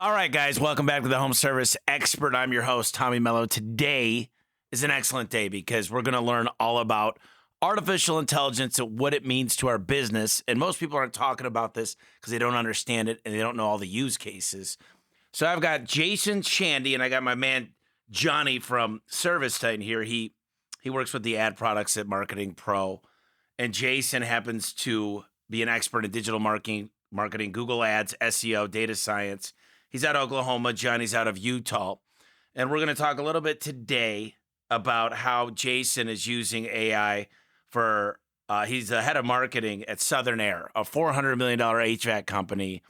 All right, guys, welcome back to the Home Service Expert. I'm your host, Tommy Mello. Today is an excellent day because we're going to learn all about artificial intelligence and what it means to our business. And most people aren't talking about this because they don't understand it and they don't know all the use cases. So I've got Jason Shandy and I got my man Johnny from ServiceTitan here. He works with the ad products at Marketing Pro. And Jason happens to be an expert in digital marketing, Google Ads, SEO, data science. He's out of Oklahoma. Johnny's out of Utah. And we're going to talk a little bit today about how Jason is using AI for, he's the head of marketing at Southern Air, a $400 million HVAC company.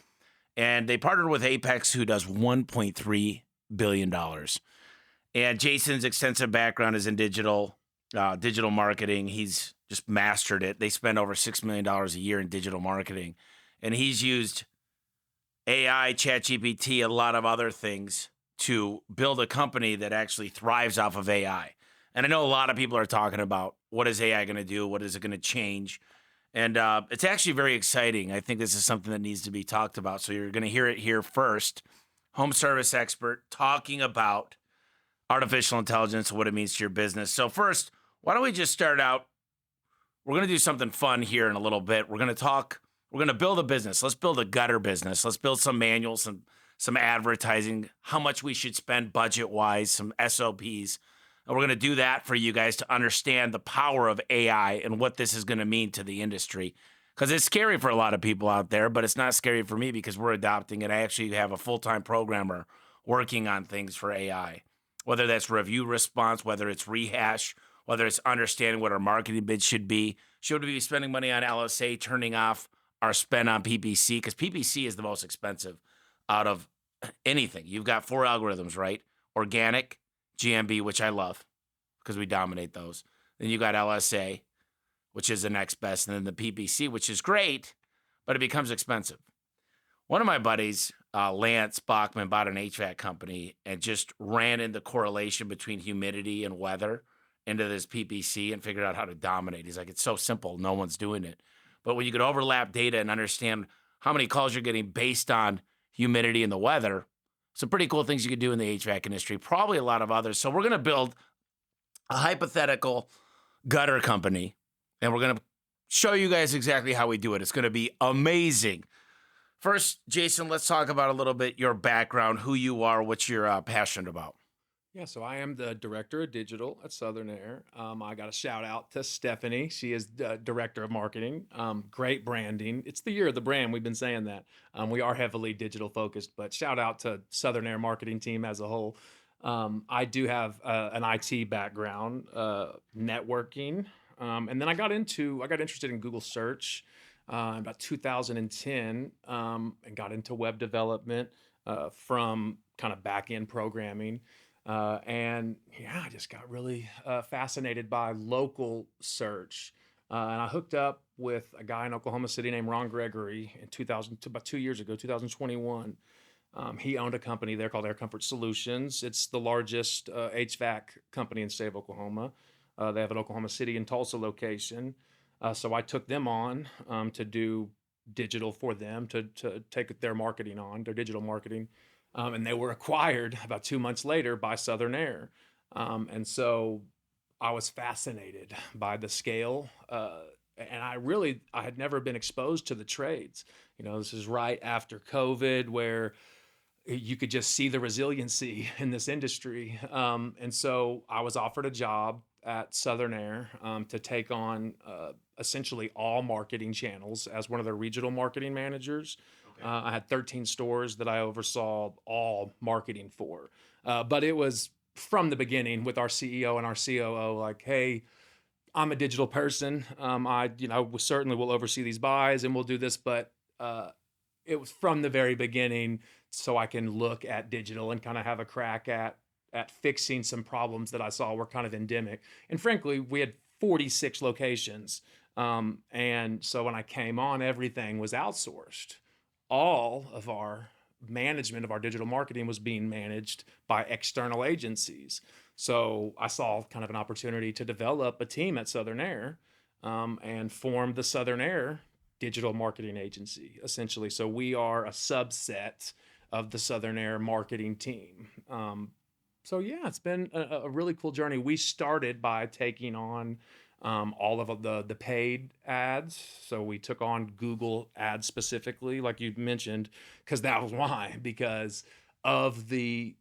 And they partnered with Apex, who does $1.3 billion. And Jason's extensive background is in digital marketing. He's just mastered it. They spend over $6 million a year in digital marketing. And he's used AI, ChatGPT, a lot of other things to build a company that actually thrives off of AI. And I know a lot of people are talking about what is AI going to do? What is it going to change? And it's actually very exciting. I think this is something that needs to be talked about. So you're going to hear it here first. Home service expert talking about artificial intelligence and what it means to your business. So first, why don't we just start out? We're going to do something fun here in a little bit. We're going to build a business. Let's build a gutter business. Let's build some manuals, some advertising, how much we should spend budget-wise, some SOPs. And we're going to do that for you guys to understand the power of AI and what this is going to mean to the industry. Because it's scary for a lot of people out there, but it's not scary for me because we're adopting it. I actually have a full-time programmer working on things for AI, whether that's review response, whether it's rehash, whether it's understanding what our marketing bid should be. Should we be spending money on LSA, turning off our spend on PPC? Because PPC is the most expensive out of anything. You've got 4 algorithms, right? Organic, GMB, which I love because we dominate those. Then you got LSA, which is the next best, and then the PPC, which is great, but it becomes expensive. One of my buddies, Lance Bachman, bought an HVAC company and just ran into correlation between humidity and weather into this PPC and figured out how to dominate. He's like, it's so simple. No one's doing it. But when you could overlap data and understand how many calls you're getting based on humidity and the weather, some pretty cool things you could do in the HVAC industry, probably a lot of others. So we're going to build a hypothetical gutter company, and we're going to show you guys exactly how we do it. It's going to be amazing. First, Jason, let's talk about a little bit your background, who you are, what you're passionate about. Yeah, so I am the director of digital at Southern Air. I got a shout out to Stephanie. She is the director of marketing. Great branding. It's the year of the brand. We've been saying that. We are heavily digital focused, but shout out to Southern Air marketing team as a whole. I do have an IT background, networking, and then I got interested in Google search in about 2010, and got into web development from kind of back end programming. And yeah, I just got really fascinated by local search. And I hooked up with a guy in Oklahoma City named Ron Gregory in about 2 years ago, 2021. He owned a company there called Air Comfort Solutions. It's the largest HVAC company in the state of Oklahoma. They have an Oklahoma City and Tulsa location. So I took them on to do digital for them, to take their marketing on, their digital marketing. And they were acquired about 2 months later by Southern Air. And so I was fascinated by the scale. And I had never been exposed to the trades. This is right after COVID where you could just see the resiliency in this industry. And so I was offered a job at Southern Air to take on essentially all marketing channels as one of their regional marketing managers. I had 13 stores that I oversaw all marketing for. But it was from the beginning with our CEO and our COO, like, hey, I'm a digital person. We certainly will oversee these buys and we'll do this, but it was from the very beginning so I can look at digital and kind of have a crack at fixing some problems that I saw were kind of endemic. And frankly, we had 46 locations. And so when I came on, everything was outsourced. All of our management of our digital marketing was being managed by external agencies. So I saw kind of an opportunity to develop a team at Southern Air and form the Southern Air Digital Marketing Agency, essentially. So we are a subset of the Southern Air marketing team. So yeah, it's been a really cool journey. We started by taking on all of the paid ads. So we took on Google ads specifically, like you mentioned, because that was why, because of the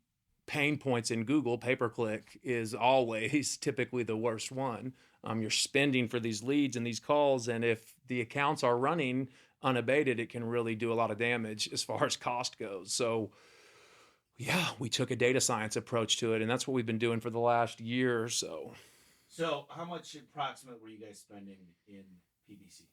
pain points in Google. Pay-per-click is always typically the worst one. You're spending for these leads and these calls, and if the accounts are running unabated, it can really do a lot of damage as far as cost goes. So yeah, we took a data science approach to it, and that's what we've been doing for the last year or so. So, how much approximate were you guys spending in PPC?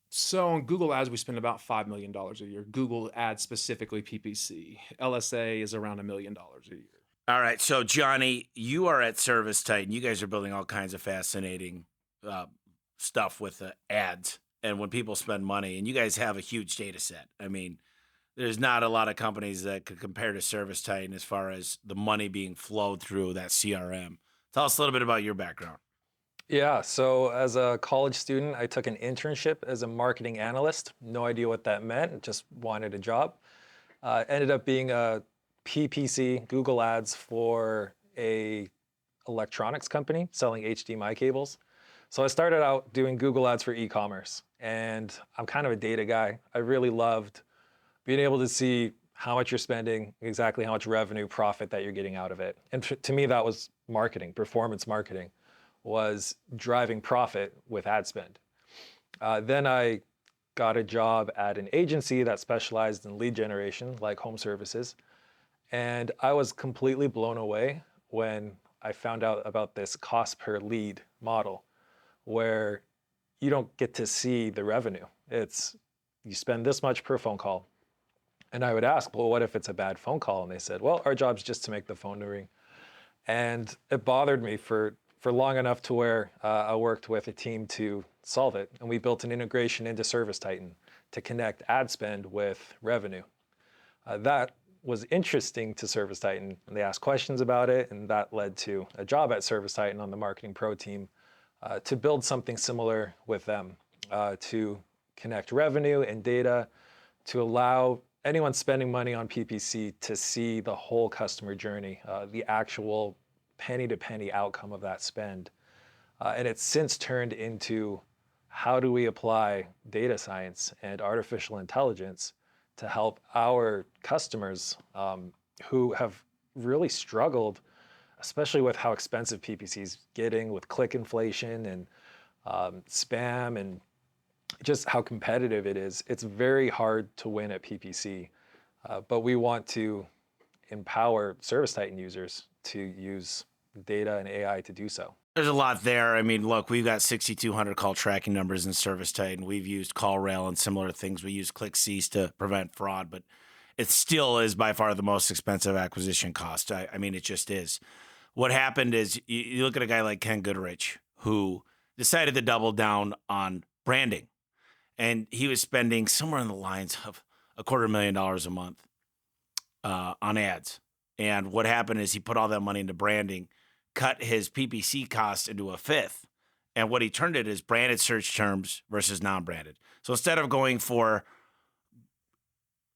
So on Google Ads, we spend about $5 million a year. Google Ads specifically, PPC. LSA is around $1 million a year. All right. So, Johnny, you are at ServiceTitan. You guys are building all kinds of fascinating stuff with the ads and when people spend money, and you guys have a huge data set. I mean, there's not a lot of companies that could compare to ServiceTitan as far as the money being flowed through that CRM. Tell us a little bit about your background. Yeah, so as a college student, I took an internship as a marketing analyst. No idea what that meant, just wanted a job. Ended up being a PPC, Google Ads for a electronics company selling HDMI cables. So I started out doing Google Ads for e-commerce, and I'm kind of a data guy. I really loved being able to see how much you're spending, exactly how much revenue, profit that you're getting out of it. And to me, that was marketing, performance marketing, was driving profit with ad spend. Then I got a job at an agency that specialized in lead generation, like home services. And I was completely blown away when I found out about this cost per lead model, where you don't get to see the revenue. It's, you spend this much per phone call. And I would ask, well, what if it's a bad phone call? And they said, well, our job's just to make the phone ring. And it bothered me for long enough to where I worked with a team to solve it. And we built an integration into ServiceTitan to connect ad spend with revenue. That was interesting to ServiceTitan, and they asked questions about it, and that led to a job at ServiceTitan on the Marketing Pro team to build something similar with them, to connect revenue and data, to allow anyone spending money on PPC to see the whole customer journey, the actual penny-to-penny outcome of that spend. And it's since turned into how do we apply data science and artificial intelligence to help our customers who have really struggled, especially with how expensive PPC is getting with click inflation and spam and just how competitive it is. It's very hard to win at PPC, but we want to empower ServiceTitan users to use data and AI to do so. There's a lot there. I mean, look, we've got 6,200 call tracking numbers in ServiceTitan. We've used CallRail and similar things. We use ClickCease to prevent fraud, but it still is by far the most expensive acquisition cost. I mean, it just is. What happened is you look at a guy like Ken Goodrich, who decided to double down on branding, and he was spending somewhere in the lines of $250,000 a month on ads. And what happened is he put all that money into branding, cut his PPC cost into a fifth. And what he turned it is branded search terms versus non-branded. So instead of going for,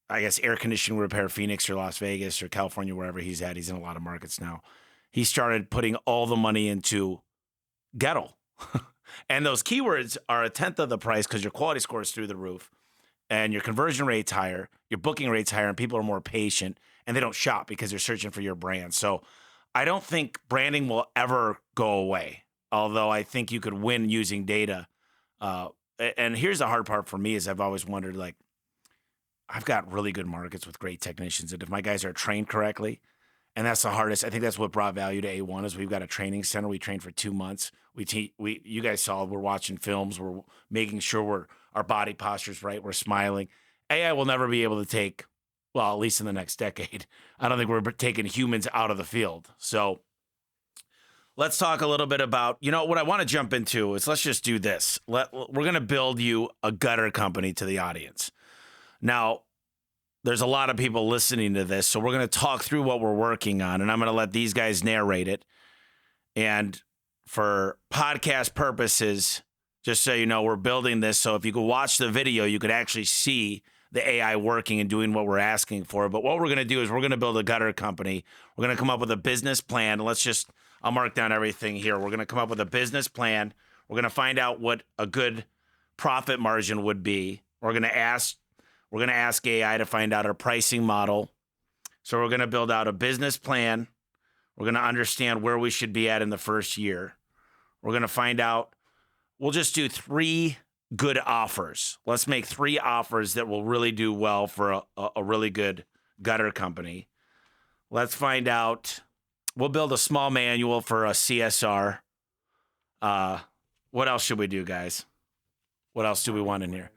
I guess, air conditioning repair, Phoenix or Las Vegas or California, wherever he's at, he's in a lot of markets now. He started putting all the money into Gettle. And those keywords are a tenth of the price because your quality score is through the roof and your conversion rate's higher, your booking rate's higher, and people are more patient and they don't shop because they're searching for your brand. So I don't think branding will ever go away, although I think you could win using data. And here's the hard part for me is I've always wondered, like, I've got really good markets with great technicians, and if my guys are trained correctly, and that's the hardest. I think that's what brought value to A1 is we've got a training center. We train for 2 months. You guys saw we're watching films. We're making sure our body posture's right. We're smiling. AI will never be able to take, well, at least in the next decade. I don't think we're taking humans out of the field. So let's talk a little bit about, what I want to jump into is let's just do this. We're going to build you a gutter company to the audience. Now, there's a lot of people listening to this, so we're going to talk through what we're working on, and I'm going to let these guys narrate it. And for podcast purposes, just so you know, we're building this, so if you could watch the video, you could actually see the AI working and doing what we're asking for. But what we're going to do is we're going to build a gutter company. We're going to come up with a business plan. I'll mark down everything here. We're going to come up with a business plan. We're going to find out what a good profit margin would be. We're going to ask AI to find out our pricing model. So we're going to build out a business plan. We're going to understand where we should be at in the first year. We're going to find out, we'll just do 3 good offers. Let's make 3 offers that will really do well for a really good gutter company. Let's find out, we'll build a small manual for a CSR. What else should we do, guys? What else do we want in here?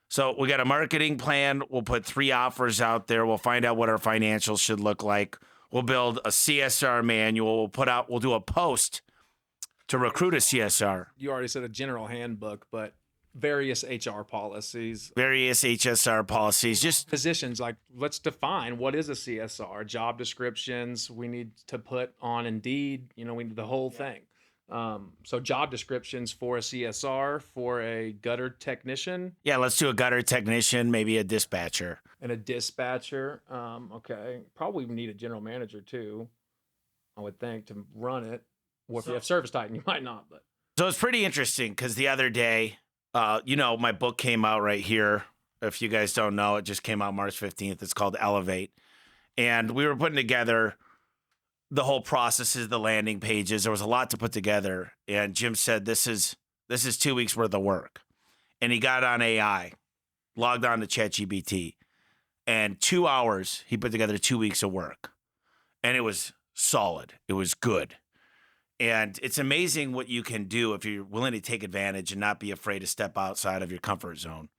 So we got a marketing plan. We'll put 3 offers out there. We'll find out what our financials should look like. We'll build a CSR manual. We'll do a post to recruit a CSR. You already said a general handbook, but various HR policies. Various HSR policies. Just Positions, like let's define what is a CSR, job descriptions we need to put on Indeed, we need the whole thing. So job descriptions for a CSR, for a gutter technician. Yeah, let's do a gutter technician, maybe a dispatcher. And a dispatcher. Okay. Probably need a general manager too, I would think, to run it. Well, if you have ServiceTitan, you might not, but. So it's pretty interesting because the other day, my book came out right here. If you guys don't know, it just came out March 15th. It's called Elevate. And we were putting together the whole processes, the landing pages. There was a lot to put together. And Jim said, this is 2 weeks worth of work. And he got on AI, logged on to ChatGPT. And 2 hours, he put together 2 weeks of work. And it was solid. It was good. And it's amazing what you can do if you're willing to take advantage and not be afraid to step outside of your comfort zone.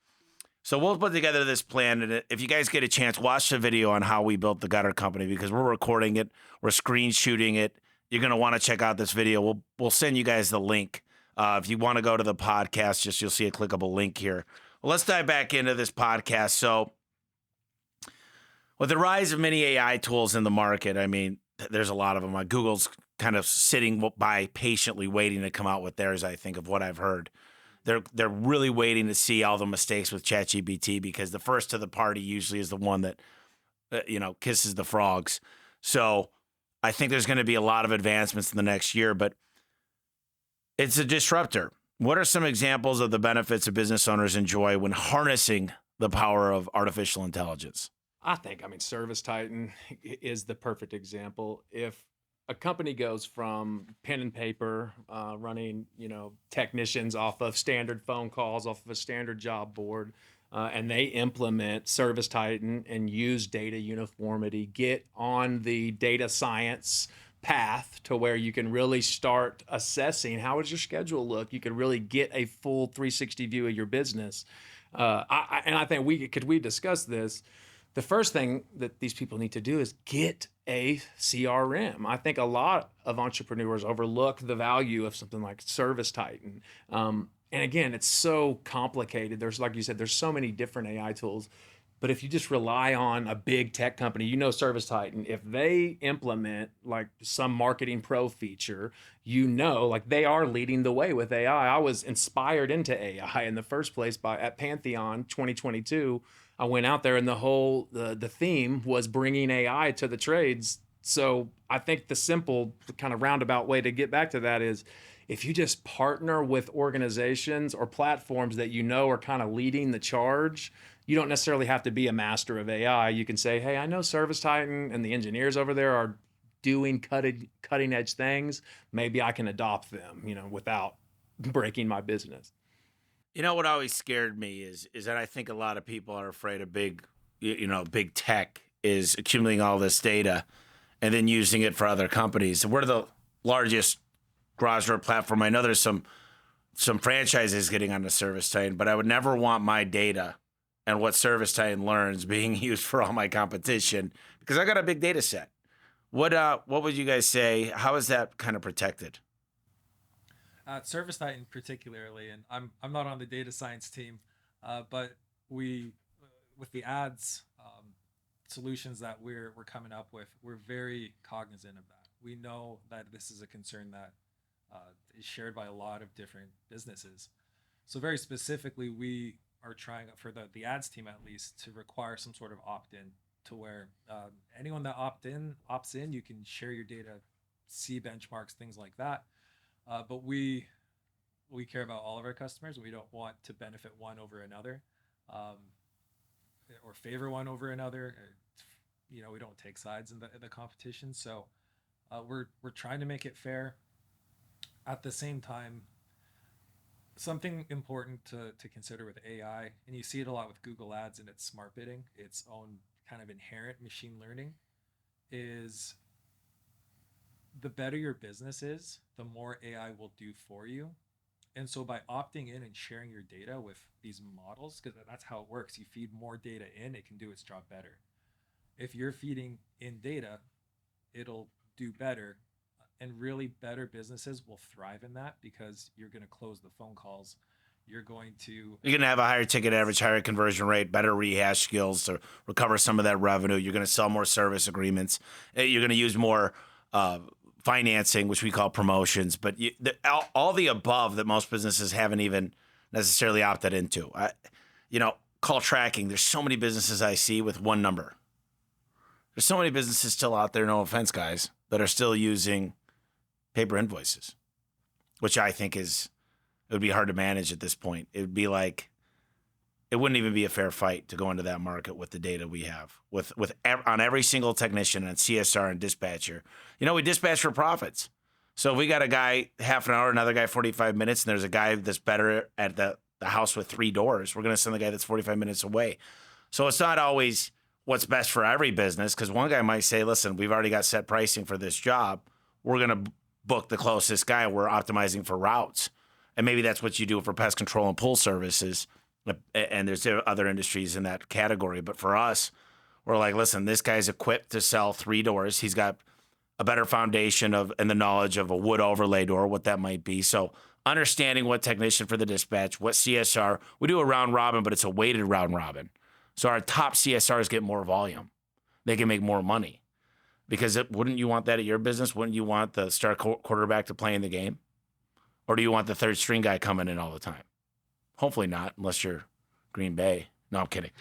So we'll put together this plan. And if you guys get a chance, watch the video on how we built the gutter company, because we're recording it. We're screen shooting it. You're going to want to check out this video. We'll send you guys the link. If you want to go to the podcast, you'll see a clickable link here. Well, let's dive back into this podcast. So with the rise of many AI tools in the market, I mean, there's a lot of them. Google's kind of sitting by patiently waiting to come out with theirs, I think, of what I've heard. They're really waiting to see all the mistakes with ChatGPT, because the first to the party usually is the one that kisses the frogs. So I think there's going to be a lot of advancements in the next year, but it's a disruptor. What are some examples of the benefits that business owners enjoy when harnessing the power of artificial intelligence? I think, ServiceTitan is the perfect example. If a company goes from pen and paper, running, technicians off of standard phone calls, off of a standard job board, and they implement ServiceTitan and use data uniformity, get on the data science path to where you can really start assessing how does your schedule look. You can really get a full 360 view of your business. I think we discuss this. The first thing that these people need to do is get a CRM. I think a lot of entrepreneurs overlook the value of something like ServiceTitan. And again, it's so complicated. There's, like you said, there's so many different AI tools. But if you just rely on a big tech company, ServiceTitan, if they implement like some marketing pro feature, like they are leading the way with AI. I was inspired into AI in the first place at Pantheon 2022. I went out there and the theme was bringing AI to the trades. So I think the simple kind of roundabout way to get back to that is, if you just partner with organizations or platforms that are kind of leading the charge, you don't necessarily have to be a master of AI. You can say, hey, I know ServiceTitan and the engineers over there are doing cutting edge things. Maybe I can adopt them, without breaking my business. What always scared me is that I think a lot of people are afraid of big tech is accumulating all this data and then using it for other companies. We're the largest garage door platform. I know there's some franchises getting on the ServiceTitan, but I would never want my data and what ServiceTitan learns being used for all my competition, because I got a big data set. What would you guys say? How is that kind of protected? ServiceTitan particularly, and I'm not on the data science team, but we, with the ads solutions that we're coming up with, we're very cognizant of that. We know that this is a concern that is shared by a lot of different businesses. So very specifically, we are trying for the ads team at least to require some sort of opt-in to where anyone that opts in, you can share your data, see benchmarks, things like that. But we care about all of our customers. We don't want to benefit one over another, or favor one over another. We don't take sides in the competition. So we're trying to make it fair. At the same time, something important to consider with AI, and you see it a lot with Google Ads and its smart bidding, its own kind of inherent machine learning, is the better your business is, the more AI will do for you. And so by opting in and sharing your data with these models, because that's how it works, you feed more data in, it can do its job better. If you're feeding in data, it'll do better. And really better businesses will thrive in that because you're going to close the phone calls. You're going to have a higher ticket average, higher conversion rate, better rehash skills to recover some of that revenue. You're going to sell more service agreements. You're going to use more financing, which we call promotions. But all the above that most businesses haven't even necessarily opted into. Call tracking. There's so many businesses I see with one number. There's so many businesses still out there, no offense, guys, that are still using paper invoices, which I think it would be hard to manage at this point. It would be like, it wouldn't even be a fair fight to go into that market with the data we have on every single technician and CSR and dispatcher. We dispatch for profits. So if we got a guy half an hour, another guy 45 minutes, and there's a guy that's better at the house with 3 doors, we're going to send the guy that's 45 minutes away. So it's not always what's best for every business, because one guy might say, listen, we've already got set pricing for this job. We're going to book the closest guy. We're optimizing for routes. And maybe that's what you do for pest control and pool services. And there's other industries in that category. But for us, we're like, listen, this guy's equipped to sell 3 doors. He's got a better foundation and the knowledge of a wood overlay door, what that might be. So understanding what technician for the dispatch, what CSR. We do a round robin, but it's a weighted round robin. So our top CSRs get more volume. They can make more money. Because wouldn't you want that at your business? Wouldn't you want the star quarterback to play in the game? Or do you want the third string guy coming in all the time? Hopefully not, unless you're Green Bay. No, I'm kidding.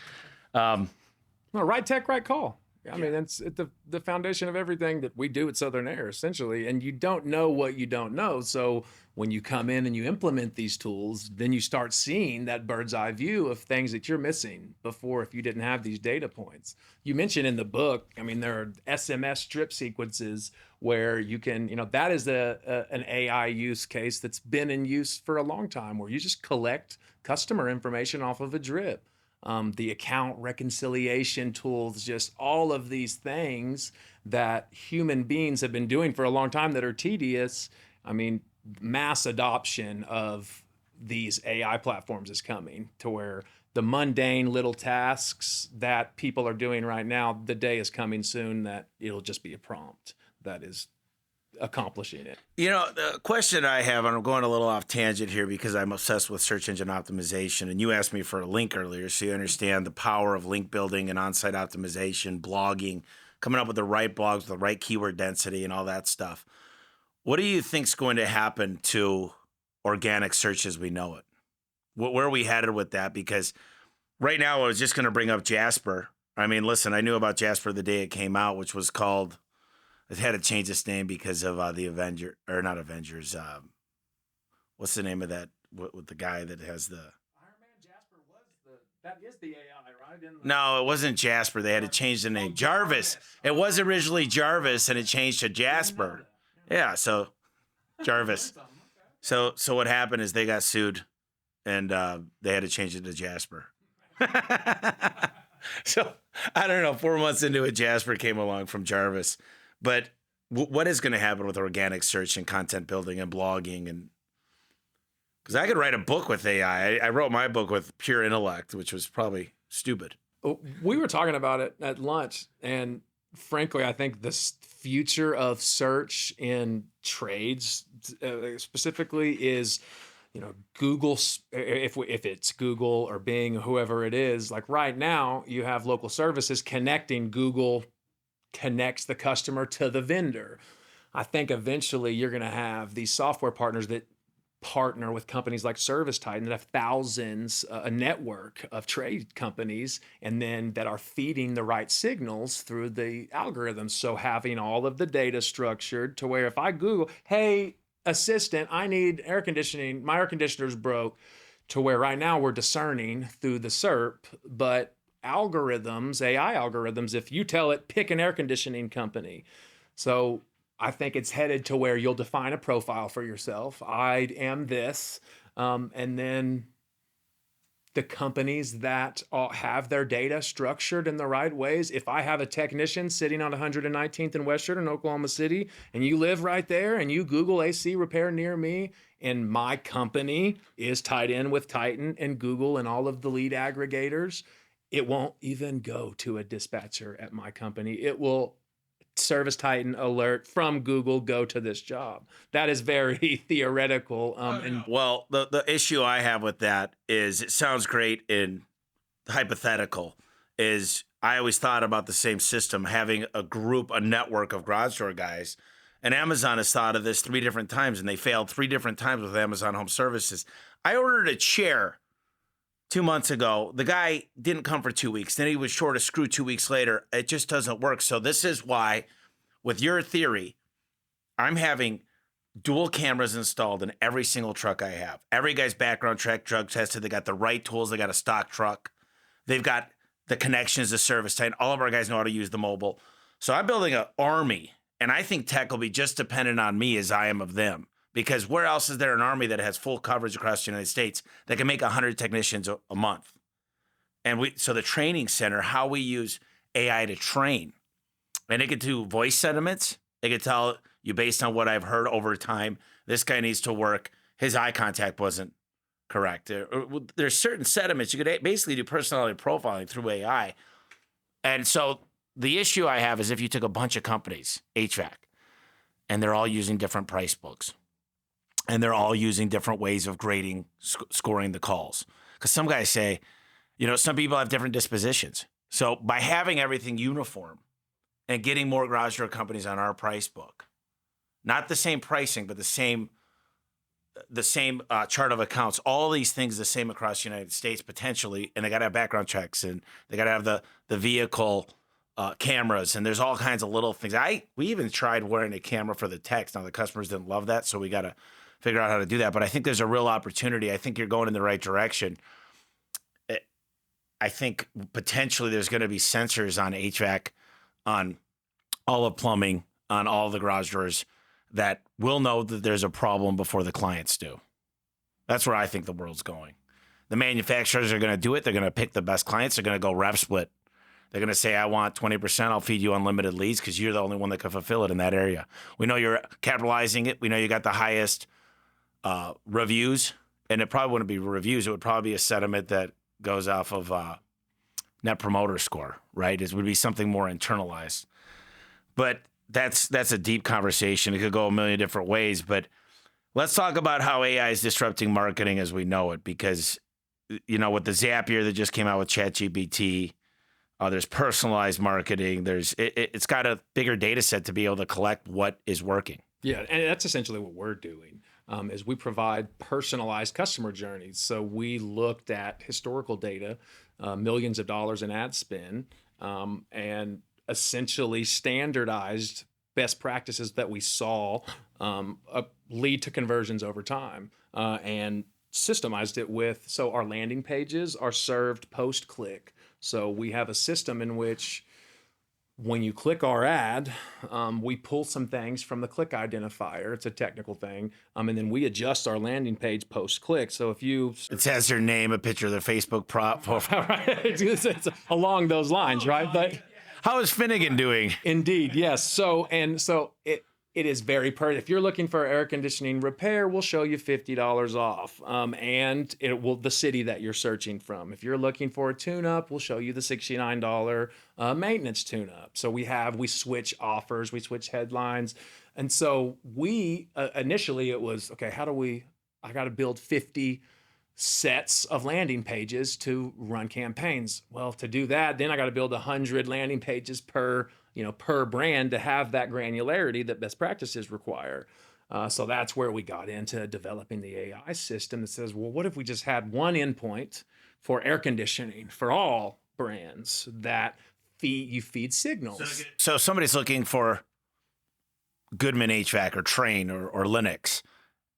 Right tech, right call. I mean, that's the foundation of everything that we do at Southern Air, essentially. And you don't know what you don't know. So when you come in and you implement these tools, then you start seeing that bird's eye view of things that you're missing before if you didn't have these data points. You mentioned in the book, I mean, there are SMS strip sequences where you can, that is an AI use case that's been in use for a long time, where you just collect customer information off of a drip. The account reconciliation tools, just all of these things that human beings have been doing for a long time that are tedious. I mean, mass adoption of these AI platforms is coming to where the mundane little tasks that people are doing right now, the day is coming soon that it'll just be a prompt that is accomplishing it. The question I have, and I'm going a little off tangent here because I'm obsessed with search engine optimization, and you asked me for a link earlier, so you understand the power of link building and on-site optimization, blogging, coming up with the right blogs, the right keyword density, and all that stuff. What do you think is going to happen to organic search as we know it? Where are we headed with that? Because right now I was just going to bring up Jasper. I mean, listen, I knew about Jasper the day it came out, which was called, it had to change its name because of the not Avengers. What's the name of that? With the guy that has the Iron Man. Jasper that is the AI, right? No, it wasn't Jasper. They had to change the name. Jarvis. It was originally Jarvis, and it changed to Jasper. Yeah, so Jarvis. So what happened is they got sued, and they had to change it to Jasper. So I don't know. 4 months into it, Jasper came along from Jarvis. But what is going to happen with organic search and content building and blogging? And because I could write a book with AI. I wrote my book with pure intellect, which was probably stupid. We were talking about it at lunch, and frankly, I think the future of search in trades specifically is, Google. If it's Google or Bing, whoever it is, like right now, you have local services connecting. Google connects the customer to the vendor. I think eventually you're going to have these software partners that partner with companies like ServiceTitan that have thousands, a network of trade companies, and then that are feeding the right signals through the algorithms. So having all of the data structured to where if I Google, hey, assistant, I need air conditioning, my air conditioner's broke, to where right now we're discerning through the SERP, but algorithms, AI algorithms, if you tell it, pick an air conditioning company. So I think it's headed to where you'll define a profile for yourself. I am this. And then the companies that have their data structured in the right ways. If I have a technician sitting on 119th and Western in Oklahoma City, and you live right there and you Google AC repair near me, and my company is tied in with Titan and Google and all of the lead aggregators, it won't even go to a dispatcher at my company. It will ServiceTitan alert from Google, go to this job. That is very theoretical. Well, the issue I have with that is it sounds great in hypothetical. Is I always thought about the same system, having a group, a network of garage door guys. And Amazon has thought of this 3 different times, and they failed 3 different times with Amazon Home Services. I ordered a chair 2 months ago. The guy didn't come for 2 weeks. Then he was short a screw 2 weeks later. It just doesn't work. So this is why, with your theory, I'm having dual cameras installed in every single truck I have. Every guy's background check, drug tested. They got the right tools. They got a stock truck. They've got the connections to ServiceTitan. All of our guys know how to use the mobile. So I'm building an army, and I think tech will be just dependent on me as I am of them. Because where else is there an army that has full coverage across the United States that can make 100 technicians a month? And so the training center, how we use AI to train, and it could do voice sentiments. It could tell you based on what I've heard over time, this guy needs to work. His eye contact wasn't correct. There's certain sentiments. You could basically do personality profiling through AI. And so the issue I have is if you took a bunch of companies, HVAC, and they're all using different price books, and they're all using different ways of grading, scoring the calls. Because some guys say, some people have different dispositions. So by having everything uniform and getting more garage door companies on our price book, not the same pricing, but the same chart of accounts, all these things the same across the United States potentially, and they got to have background checks, and they got to have the vehicle cameras, and there's all kinds of little things. We even tried wearing a camera for the techs. Now the customers didn't love that, so we got to figure out how to do that. But I think there's a real opportunity. I think you're going in the right direction. I think potentially there's going to be sensors on HVAC, on all of plumbing, on all the garage doors that will know that there's a problem before the clients do. That's where I think the world's going. The manufacturers are going to do it. They're going to pick the best clients. They're going to go rev split. They're going to say, I want 20%. I'll feed you unlimited leads because you're the only one that can fulfill it in that area. We know you're capitalizing it. We know you got the highest reviews, and it probably wouldn't be reviews. It would probably be a sentiment that goes off of net promoter score, right? It would be something more internalized. But that's a deep conversation. It could go a million different ways. But let's talk about how AI is disrupting marketing as we know it. Because, with the Zapier that just came out with ChatGPT, there's personalized marketing. It's got a bigger data set to be able to collect what is working. Yeah, and that's essentially what we're doing. Is we provide personalized customer journeys. So we looked at historical data, millions of dollars in ad spend, and essentially standardized best practices that we saw lead to conversions over time, and systemized it so our landing pages are served post-click. So we have a system in which when you click our ad, we pull some things from the click identifier. It's a technical thing. And then we adjust our landing page post-click. So if it says their name, a picture of their Facebook profile. Right. It's along those lines, right? But how is Finnegan doing? Indeed, yes. So it is very if you're looking for air conditioning repair, we'll show you $50 off. And it will the city that you're searching from. If you're looking for a tune-up, we'll show you the $69 maintenance tune-up. So we switch offers, we switch headlines. And so we initially it was, okay, I got to build 50 sets of landing pages to run campaigns. Well, to do that, then I got to build 100 landing pages per brand to have that granularity that best practices require. So that's where we got into developing the AI system that says, well, what if we just had one endpoint for air conditioning for all brands that feed signals? So if somebody's looking for Goodman HVAC or Train or Linux,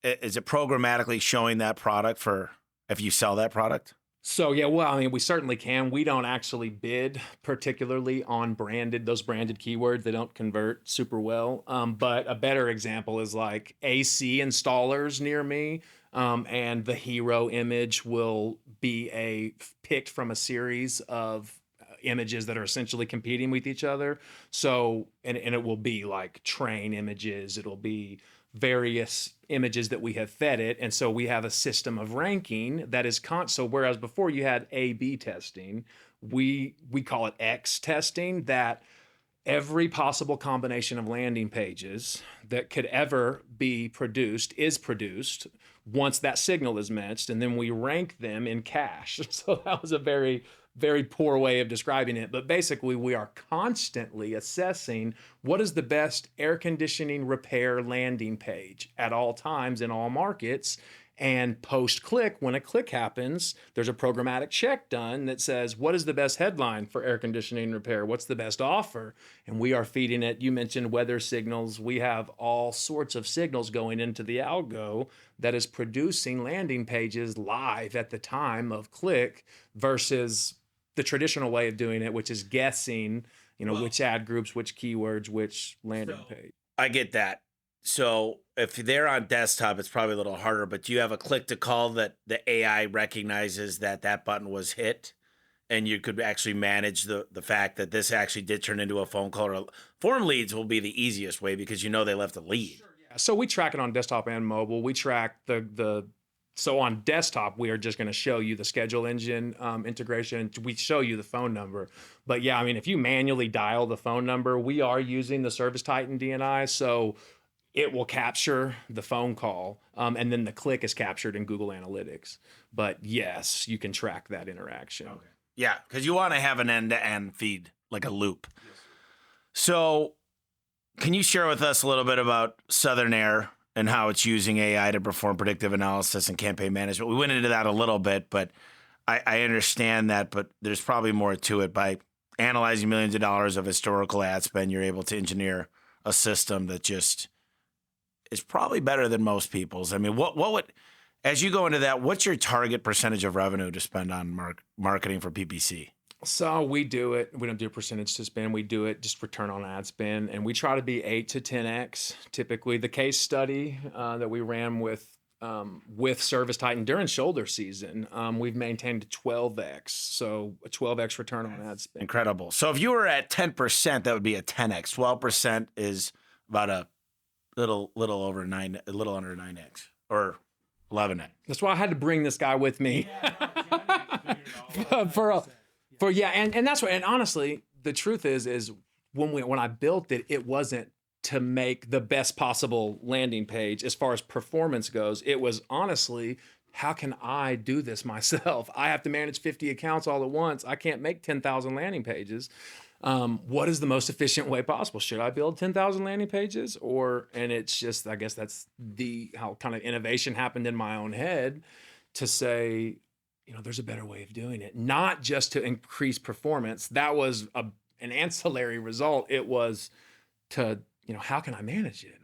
is it programmatically showing that product for if you sell that product? So yeah, well, I mean, we certainly can. We don't actually bid particularly on those branded keywords. They don't convert super well. But a better example is like AC installers near me, and the hero image will be picked from a series of images that are essentially competing with each other. So, and it will be like train images. It'll be various images that we have fed it, and so we have a system of ranking that is so whereas before you had A/B testing, we call it X testing, that every possible combination of landing pages that could ever be produced is produced once that signal is matched, and then we rank them in cache. So that was a very, very poor way of describing it. But basically, we are constantly assessing what is the best air conditioning repair landing page at all times in all markets. And post-click, when a click happens, there's a programmatic check done that says, what is the best headline for air conditioning repair? What's the best offer? And we are feeding it. You mentioned weather signals. We have all sorts of signals going into the algo that is producing landing pages live at the time of click versus the traditional way of doing it, which is guessing, which ad groups, which keywords, which landing page. I get that. So if they're on desktop, it's probably a little harder, but do you have a click to call that the AI recognizes that button was hit, and you could actually manage the fact that this actually did turn into a phone call? Or form leads will be the easiest way because they left a lead. Sure, yeah. So we track it on desktop and mobile. We track so on desktop, we are just going to show you the schedule engine integration. We show you the phone number. But yeah, I mean, if you manually dial the phone number, we are using the ServiceTitan DNI. So it will capture the phone call, and then the click is captured in Google Analytics. But yes, you can track that interaction. Okay. Yeah, because you want to have an end-to-end feed, like a loop. Yes. So can you share with us a little bit about Southern Air and how it's using AI to perform predictive analysis and campaign management? We went into that a little bit, but I understand that, but there's probably more to it. By analyzing millions of dollars of historical ad spend, you're able to engineer a system that just is probably better than most people's. I mean, what would, as you go into that, what's your target percentage of revenue to spend on marketing for PPC? So we do it. We don't do a percentage to spend. We do it just return on ad spend, and we try to be 8 to 10x. Typically, the case study that we ran with ServiceTitan during shoulder season, we've maintained 12x. So a 12x return on ad spend. Incredible. So if you were at 10%, that would be a 10x. 12% is about a little over 9, a little under 9x or 11x. That's why I had to bring this guy with me. And that's what. And honestly, the truth is when I built it, it wasn't to make the best possible landing page as far as performance goes. It was honestly, how can I do this myself? I have to manage 50 accounts all at once. I can't make 10,000 landing pages. What is the most efficient way possible? Should I build 10,000 landing pages? And it's just, I guess that's how kind of innovation happened in my own head to say, there's a better way of doing it, not just to increase performance. That was an ancillary result. It was to, how can I manage it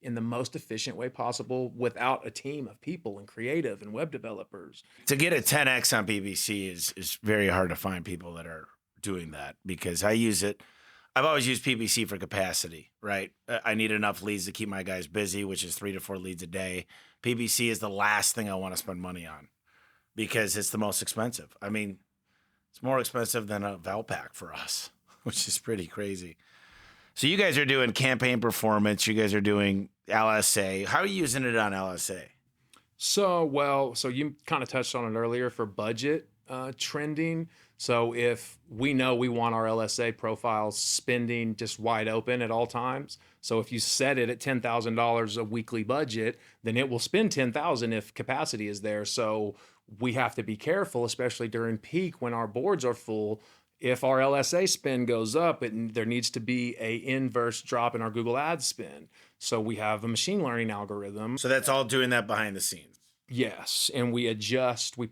in the most efficient way possible without a team of people and creative and web developers. To get a 10X on PPC is very hard to find people that are doing that, because I use it. I've always used PPC for capacity, right? I need enough leads to keep my guys busy, which is 3 to 4 leads a day. PPC is the last thing I want to spend money on because it's the most expensive. I mean, it's more expensive than a Valpak for us, which is pretty crazy. So you guys are doing campaign performance. You guys are doing LSA. How are you using it on LSA? So you kind of touched on it earlier for budget trending. So if we know we want our LSA profiles spending just wide open at all times, so if you set it at $10,000 a weekly budget, then it will spend $10,000 if capacity is there. So we have to be careful, especially during peak when our boards are full. if our LSA spend goes up, there needs to be a inverse drop in our Google Ads spend. So we have a machine learning algorithm. So that's all doing that behind the scenes. Yes, and we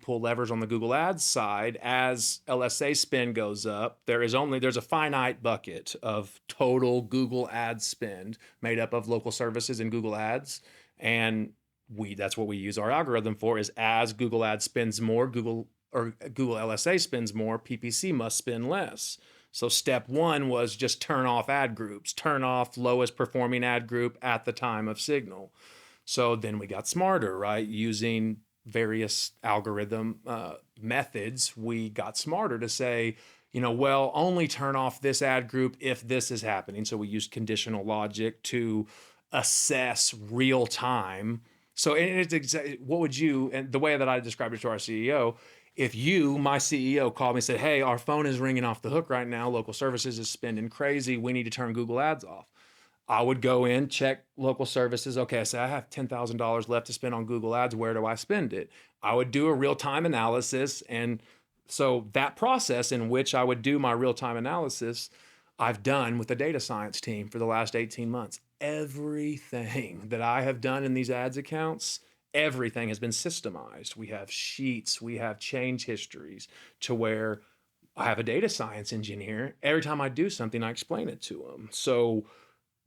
pull levers on the Google Ads side as LSA spend goes up. There's a finite bucket of total Google Ads spend made up of local services and Google Ads, and that's what we use our algorithm for. Is as Google Ads spends more, Google LSA spends more, PPC must spend less. So step one was just turn off ad groups, turn off lowest performing ad group at the time of signal. So then we got smarter, right? Using various algorithm methods, we got smarter to say, well, only turn off this ad group if this is happening. So we used conditional logic to assess real time. So what would you, and the way that I described it to our CEO, if my CEO, called me and said, hey, our phone is ringing off the hook right now, local services is spending crazy, we need to turn Google Ads off. I would go in, check local services. Okay, so I have $10,000 left to spend on Google Ads. Where do I spend it? I would do a real-time analysis. And so that process in which I would do my real-time analysis, I've done with the data science team for the last 18 months. Everything that I have done in these ads accounts, everything has been systemized. We have sheets, we have change histories to where I have a data science engineer. Every time I do something, I explain it to them. So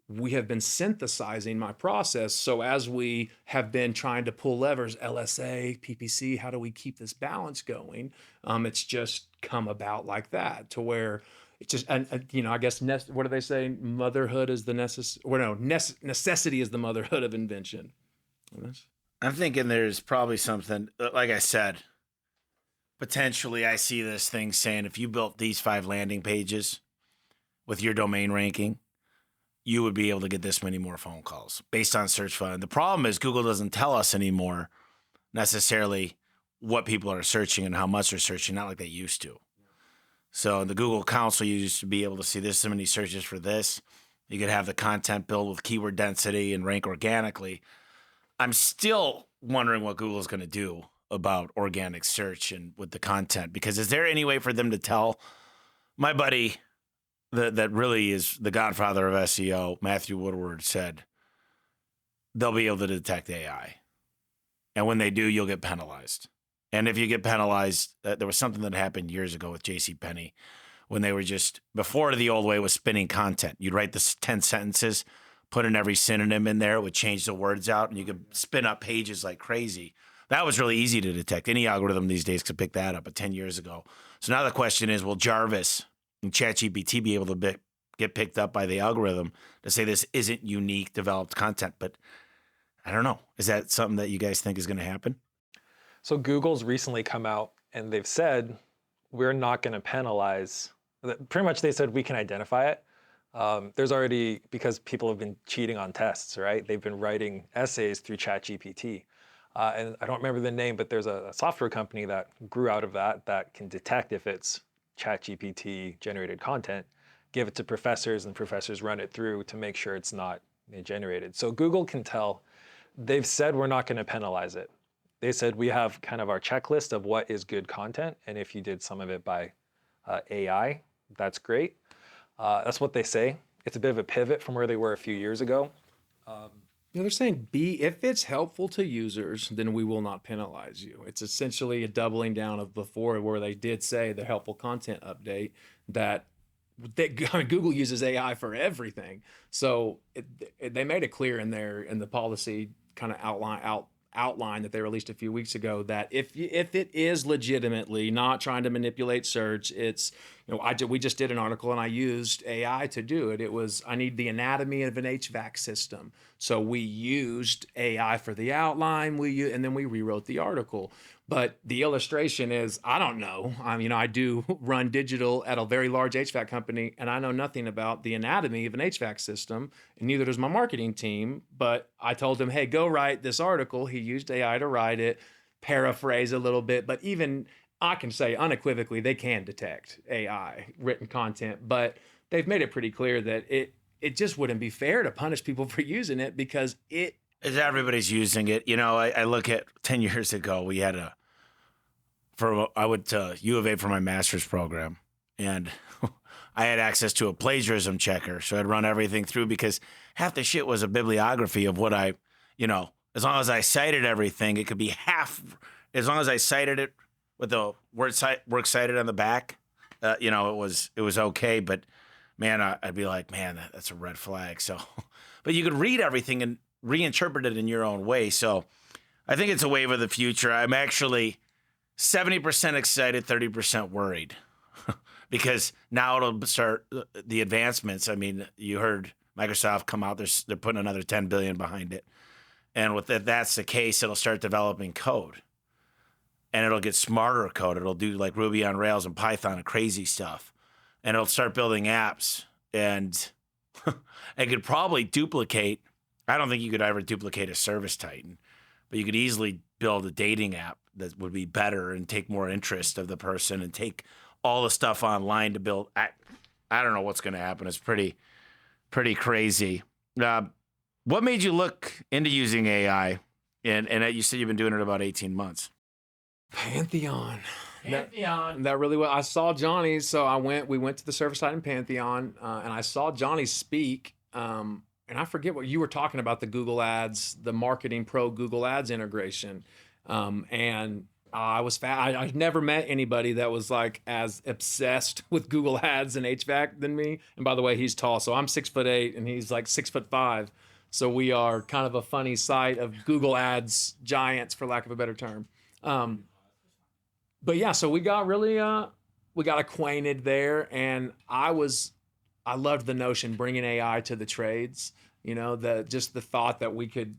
we have been synthesizing my process. So as we have been trying to pull levers, LSA, PPC, how do we keep this balance going? It's just come about like that, to where it's just, and I guess, what do they say? Motherhood is the necessity is the motherhood of invention. I'm thinking there's probably something, like I said, potentially I see this thing saying, if you built these 5 landing pages with your domain ranking, you would be able to get this many more phone calls based on search volume. The problem is Google doesn't tell us anymore necessarily what people are searching and how much they're searching, not like they used to. So the Google Council used to be able to see this so many searches for this. You could have the content build with keyword density and rank organically. I'm still wondering what Google's going to do about organic search and with the content, because is there any way for them to tell? My buddy that really is the godfather of SEO, Matthew Woodward, said they'll be able to detect AI. And when they do, you'll get penalized. And if you get penalized, there was something that happened years ago with JCPenney when they were just, before the old way was spinning content. You'd write this 10 sentences, put in every synonym in there, it would change the words out, and you could spin up pages like crazy. That was really easy to detect. Any algorithm these days could pick that up, but 10 years ago. So now the question is, will Jarvis and ChatGPT be able to get picked up by the algorithm to say this isn't unique developed content? But I don't know. Is that something that you guys think is going to happen? So Google's recently come out and they've said, we're not going to penalize. Pretty much they said we can identify it. There's already, because people have been cheating on tests, right? They've been writing essays through ChatGPT. And I don't remember the name, but there's a software company that grew out of that can detect if it's ChatGPT generated content, give it to professors, and professors run it through to make sure it's not generated. So Google can tell. They've said we're not going to penalize it. They said we have kind of our checklist of what is good content, and if you did some of it by AI, that's great. That's what they say. It's a bit of a pivot from where they were a few years ago. They're saying if it's helpful to users, then we will not penalize you. It's essentially a doubling down of before, where they did say the helpful content update that Google uses AI for everything. So they made it clear in the policy kind of outline that they released a few weeks ago that if it is legitimately not trying to manipulate search, it's, we just did an article and I used AI to do it. It was, I need the anatomy of an HVAC system. So we used AI for the outline, and then we rewrote the article. But the illustration is, I don't know. I do run digital at a very large HVAC company, and I know nothing about the anatomy of an HVAC system, and neither does my marketing team. But I told him, hey, go write this article. He used AI to write it, paraphrase a little bit. But even I can say unequivocally, they can detect AI written content. But they've made it pretty clear that it just wouldn't be fair to punish people for using it, because everybody's using it. I look at 10 years ago, we had I went to U of A for my master's program, and I had access to a plagiarism checker. So I'd run everything through because half the shit was a bibliography of what I, as long as I cited everything, it could be half, as long as I cited it with the works cited on the back, it was okay. But man, I'd be like, man, that's a red flag. So, but you could read everything and reinterpret it in your own way. So I think it's a wave of the future. I'm actually 70% excited, 30% worried because now it'll start the advancements. I mean, you heard Microsoft come out, they're putting another $10 billion behind it. And with that's the case, it'll start developing code. And it'll get smarter code. It'll do like Ruby on Rails and Python and crazy stuff. And it'll start building apps. And it could probably duplicate. I don't think you could ever duplicate a ServiceTitan, but you could easily build a dating app that would be better and take more interest of the person and take all the stuff online to build. I don't know what's going to happen. It's pretty crazy. What made you look into using AI? And you said you've been doing it about 18 months. Pantheon. That really was. I saw Johnny, so we went to the ServiceTitan Pantheon, and I saw Johnny speak. And I forget what you were talking about, the Google Ads, the Marketing Pro Google Ads integration. And I've never met anybody that was like as obsessed with Google Ads and HVAC than me. And by the way, he's tall, so I'm 6'8" and he's like 6'5". So we are kind of a funny sight of Google Ads giants, for lack of a better term. But yeah, so we got really we got acquainted there, and I loved the notion bringing AI to the trades. The thought that we could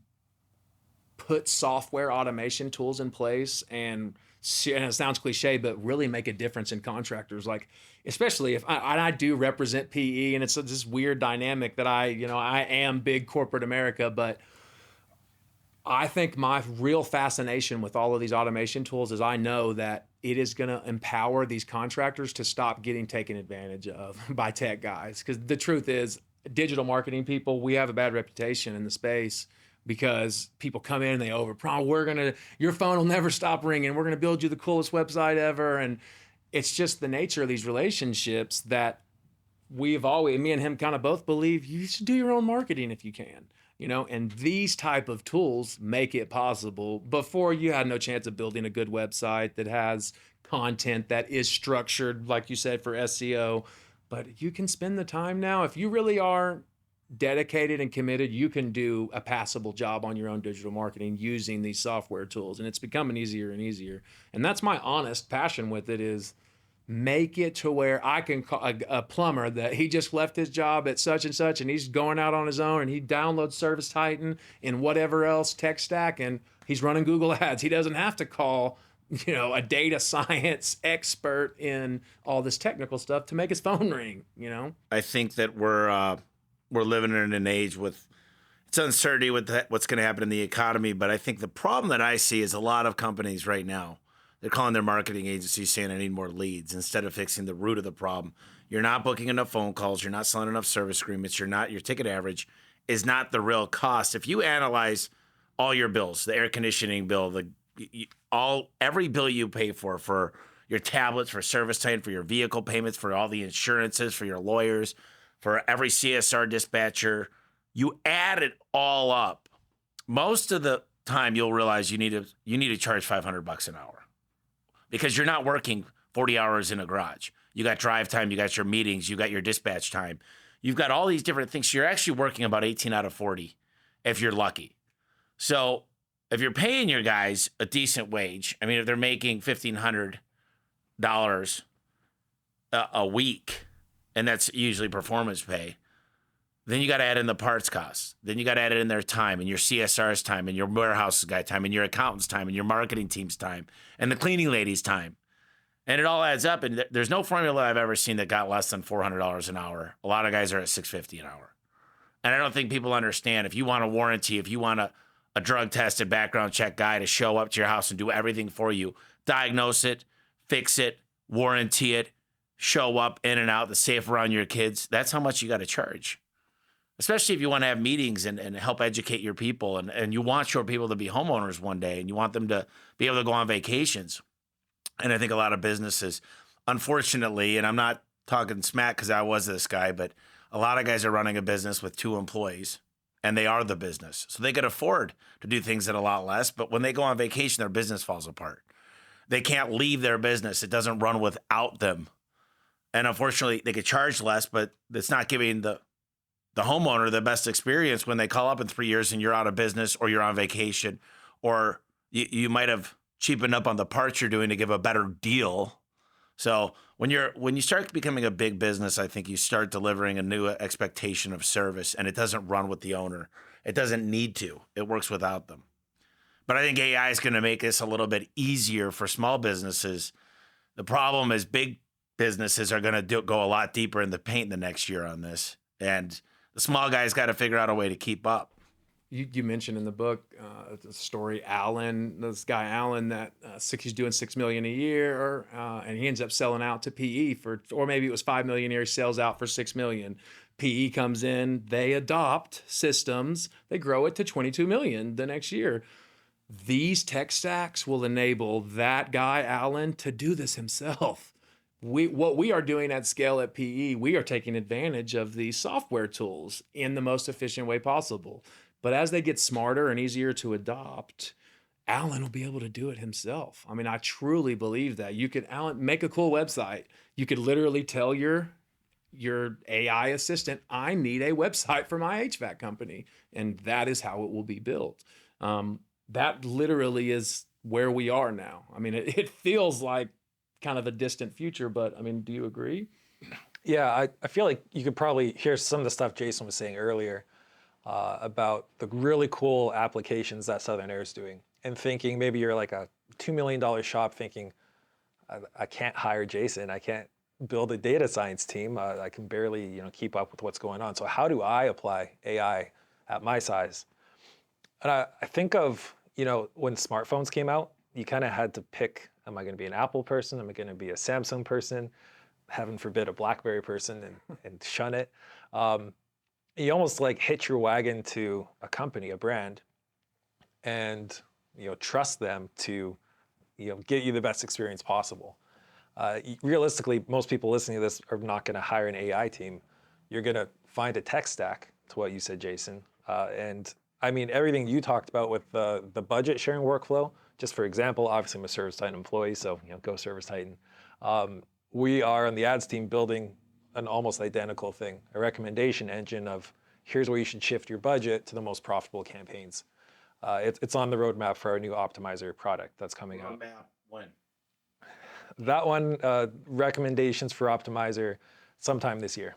put software automation tools in place and it sounds cliche, but really make a difference in contractors. Like, especially if I do represent PE, and it's this weird dynamic that I am big corporate America, but I think my real fascination with all of these automation tools is I know that it is going to empower these contractors to stop getting taken advantage of by tech guys. Because the truth is, digital marketing people, we have a bad reputation in the space because people come in and they overpromise. Your phone will never stop ringing. We're going to build you the coolest website ever. And it's just the nature of these relationships that me and him kind of both believe you should do your own marketing if you can. And these type of tools make it possible. Before, you had no chance of building a good website that has content that is structured, like you said, for SEO. But you can spend the time now. If you really are dedicated and committed, you can do a passable job on your own digital marketing using these software tools. And it's becoming easier and easier. And that's my honest passion with it, is make it to where I can call a plumber that he just left his job at such and such, and he's going out on his own, and he downloads ServiceTitan and whatever else tech stack, and he's running Google Ads. He doesn't have to call, a data science expert in all this technical stuff to make his phone ring. I think that we're living in an age with it's uncertainty with what's going to happen in the economy. But I think the problem that I see is a lot of companies right now, they're calling their marketing agencies saying, I need more leads, instead of fixing the root of the problem. You're not booking enough phone calls. You're not selling enough service agreements. Your ticket average is not the real cost. If you analyze all your bills, the air conditioning bill, every bill you pay for your tablets, for ServiceTitan, for your vehicle payments, for all the insurances, for your lawyers, for every CSR dispatcher, you add it all up. Most of the time, you'll realize you need to charge $500 an hour, because you're not working 40 hours in a garage. You got drive time, you got your meetings, you got your dispatch time. You've got all these different things. So you're actually working about 18 out of 40 if you're lucky. So if you're paying your guys a decent wage, I mean, if they're making $1,500 a week, and that's usually performance pay, then you got to add in the parts costs. Then you got to add in their time, and your CSR's time, and your warehouse guy time, and your accountant's time, and your marketing team's time, and the cleaning lady's time. And it all adds up. And there's no formula I've ever seen that got less than $400 an hour. A lot of guys are at $650 an hour. And I don't think people understand, if you want a warranty, if you want a drug-tested background check guy to show up to your house and do everything for you, diagnose it, fix it, warranty it, show up in and out, the safe around your kids, that's how much you got to charge. Especially if you want to have meetings and help educate your people, and you want your people to be homeowners one day, and you want them to be able to go on vacations. And I think a lot of businesses unfortunately, and I'm not talking smack because I was this guy, but a lot of guys are running a business with 2 employees and they are the business. So they could afford to do things at a lot less. But when they go on vacation, their business falls apart. They can't leave their business. It doesn't run without them. And unfortunately, they could charge less, but it's not giving the homeowner the best experience when they call up in 3 years and you're out of business or you're on vacation, or you might have cheapened up on the parts you're doing to give a better deal. So when you start becoming a big business, I think you start delivering a new expectation of service, and it doesn't run with the owner. It doesn't need to. It works without them. But I think AI is going to make this a little bit easier for small businesses. The problem is big businesses are going to go a lot deeper in the paint the next year on this, and the small guys got to figure out a way to keep up. You mentioned in the book the story this guy Allen that he's doing $6 million a year, and he ends up selling out to PE or maybe it was $5 million a year. He sells out for $6 million. PE comes in, they adopt systems, they grow it to $22 million the next year. These tech stacks will enable that guy Allen to do this himself. What we are doing at scale at PE, we are taking advantage of these software tools in the most efficient way possible. But as they get smarter and easier to adopt, Alan will be able to do it himself. I mean, I truly believe that. Alan, make a cool website. You could literally tell your AI assistant, I need a website for my HVAC company. And that is how it will be built. That literally is where we are now. I mean, it feels like kind of a distant future, but I mean, do you agree? Yeah, I feel like you could probably hear some of the stuff Jason was saying earlier about the really cool applications that Southern Air is doing, and thinking maybe you're like a $2 million shop thinking, I can't hire Jason, I can't build a data science team, I can barely keep up with what's going on. So how do I apply AI at my size? And I think of when smartphones came out, you kind of had to pick, am I going to be an Apple person? Am I going to be a Samsung person? Heaven forbid a BlackBerry person and shun it. You almost like hitch your wagon to a company, a brand, and trust them to get you the best experience possible. Realistically, most people listening to this are not going to hire an AI team. You're going to find a tech stack, to what you said, Jason. And I mean, everything you talked about with the budget sharing workflow, just for example, obviously I'm a ServiceTitan employee, so go ServiceTitan. We are on the ads team building an almost identical thing, a recommendation engine of here's where you should shift your budget to the most profitable campaigns. It's on the roadmap for our new optimizer product that's coming out. Roadmap when? That one, recommendations for optimizer sometime this year.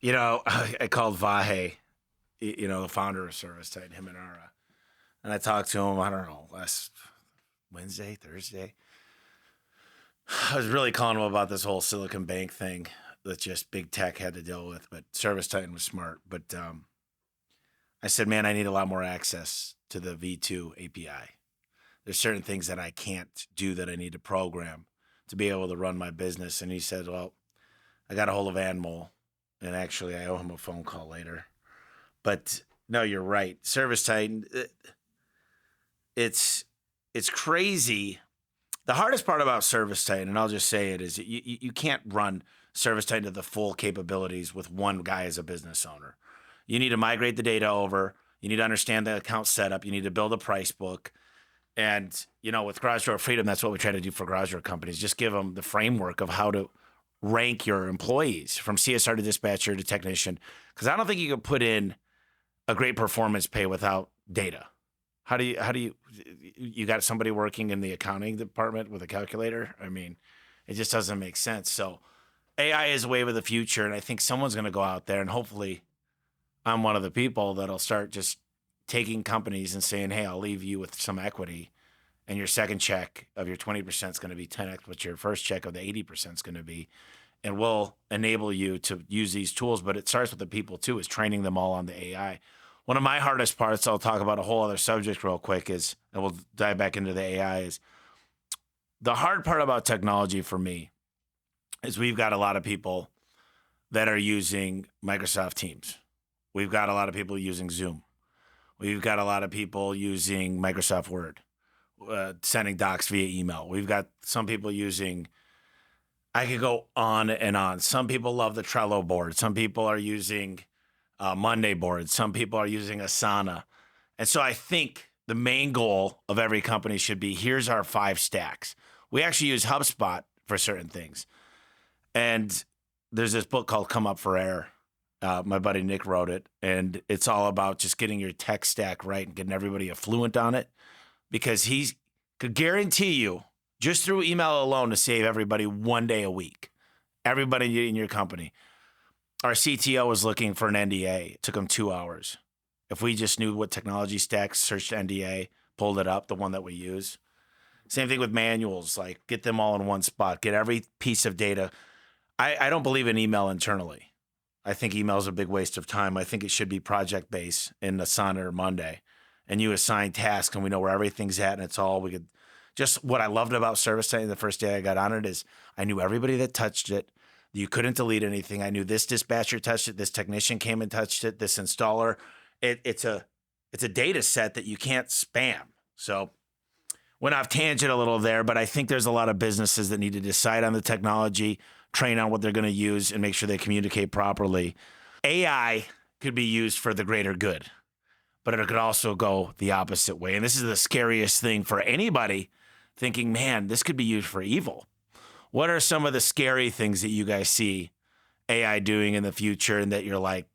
I called Vahe, the founder of ServiceTitan, him and Ara, and I talked to him, I don't know, last Wednesday, Thursday. I was really calling him about this whole Silicon Bank thing that just big tech had to deal with, but ServiceTitan was smart. But I said, man, I need a lot more access to the V2 API. There's certain things that I can't do that I need to program to be able to run my business. And he said, well, I got a hold of Anmol, and actually I owe him a phone call later. But no, you're right. ServiceTitan, it's crazy. The hardest part about ServiceTitan, and I'll just say it, is you can't run ServiceTitan to the full capabilities with one guy as a business owner. You need to migrate the data over. You need to understand the account setup. You need to build a price book. And, with Garage Door Freedom, that's what we try to do for garage door companies. Just give them the framework of how to rank your employees from CSR to dispatcher to technician. Because I don't think you can put in a great performance pay without data. How do you got somebody working in the accounting department with a calculator? I mean, it just doesn't make sense. So AI is a wave of the future. And I think someone's going to go out there, and hopefully I'm one of the people that'll start just taking companies and saying, hey, I'll leave you with some equity, and your second check of your 20% is going to be 10x what your first check of the 80% is going to be. And we'll enable you to use these tools. But it starts with the people too, is training them all on the AI. One of my hardest parts, I'll talk about a whole other subject real quick, and we'll dive back into the AI, is the hard part about technology for me is we've got a lot of people that are using Microsoft Teams. We've got a lot of people using Zoom. We've got a lot of people using Microsoft Word, sending docs via email. We've got some people using I could go on and on. Some people love the Trello board. Some people are using Monday boards. Some people are using Asana. And so I think the main goal of every company should be, here's our 5 stacks. We actually use HubSpot for certain things. And there's this book called Come Up for Air. My buddy Nick wrote it. And it's all about just getting your tech stack right and getting everybody affluent on it. Because he could guarantee you, just through email alone, to save everybody 1 day a week. Everybody in your company. Our CTO was looking for an NDA. It took him 2 hours. If we just knew what technology stack, searched NDA, pulled it up, the one that we use. Same thing with manuals, like get them all in one spot, get every piece of data. I don't believe in email internally. I think email is a big waste of time. I think it should be project-based in Asana or Monday. And you assign tasks and we know where everything's at, and it's all we could. Just what I loved about ServiceTitan the first day I got on it is I knew everybody that touched it. You couldn't delete anything. I knew this dispatcher touched it. This technician came and touched it. This installer. It's a data set that you can't spam. So went off tangent a little there, but I think there's a lot of businesses that need to decide on the technology, train on what they're going to use, and make sure they communicate properly. AI could be used for the greater good, but it could also go the opposite way. And this is the scariest thing for anybody thinking, man, this could be used for evil. What are some of the scary things that you guys see AI doing in the future and that you're like,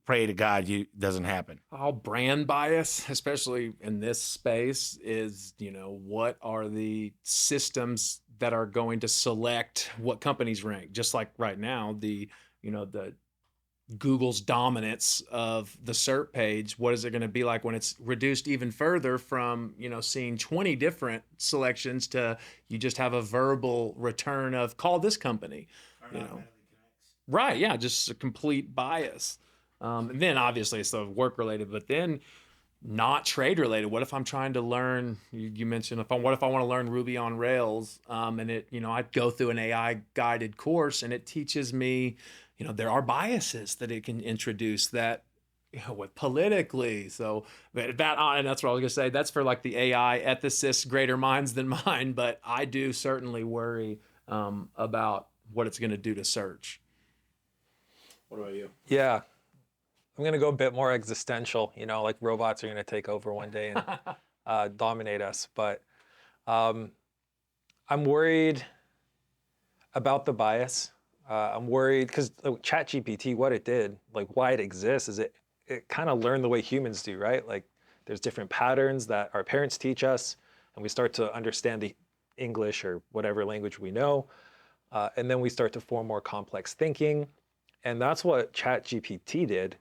pray to God it doesn't happen? All brand bias, especially in this space, is, what are the systems that are going to select what companies rank? Just like right now, the Google's dominance of the SERP page, what is it going to be like when it's reduced even further from, seeing 20 different selections to you just have a verbal return of call this company, Right. Yeah. Just a complete bias. And then obviously it's the work related, but then not trade related. What if I'm trying to learn, you mentioned, what if I want to learn Ruby on Rails, and I'd go through an AI guided course and it teaches me, there are biases that it can introduce that, with politically. So and that's what I was gonna say. That's for like the AI ethicists, greater minds than mine. But I do certainly worry about what it's going to do to search. What about you? Yeah, I'm going to go a bit more existential, like robots are going to take over one day and dominate us. But I'm worried about the bias. I'm worried because ChatGPT, what it did, like why it exists, is it kind of learned the way humans do, right? Like there's different patterns that our parents teach us, and we start to understand the English or whatever language we know. And then we start to form more complex thinking. And that's what ChatGPT did,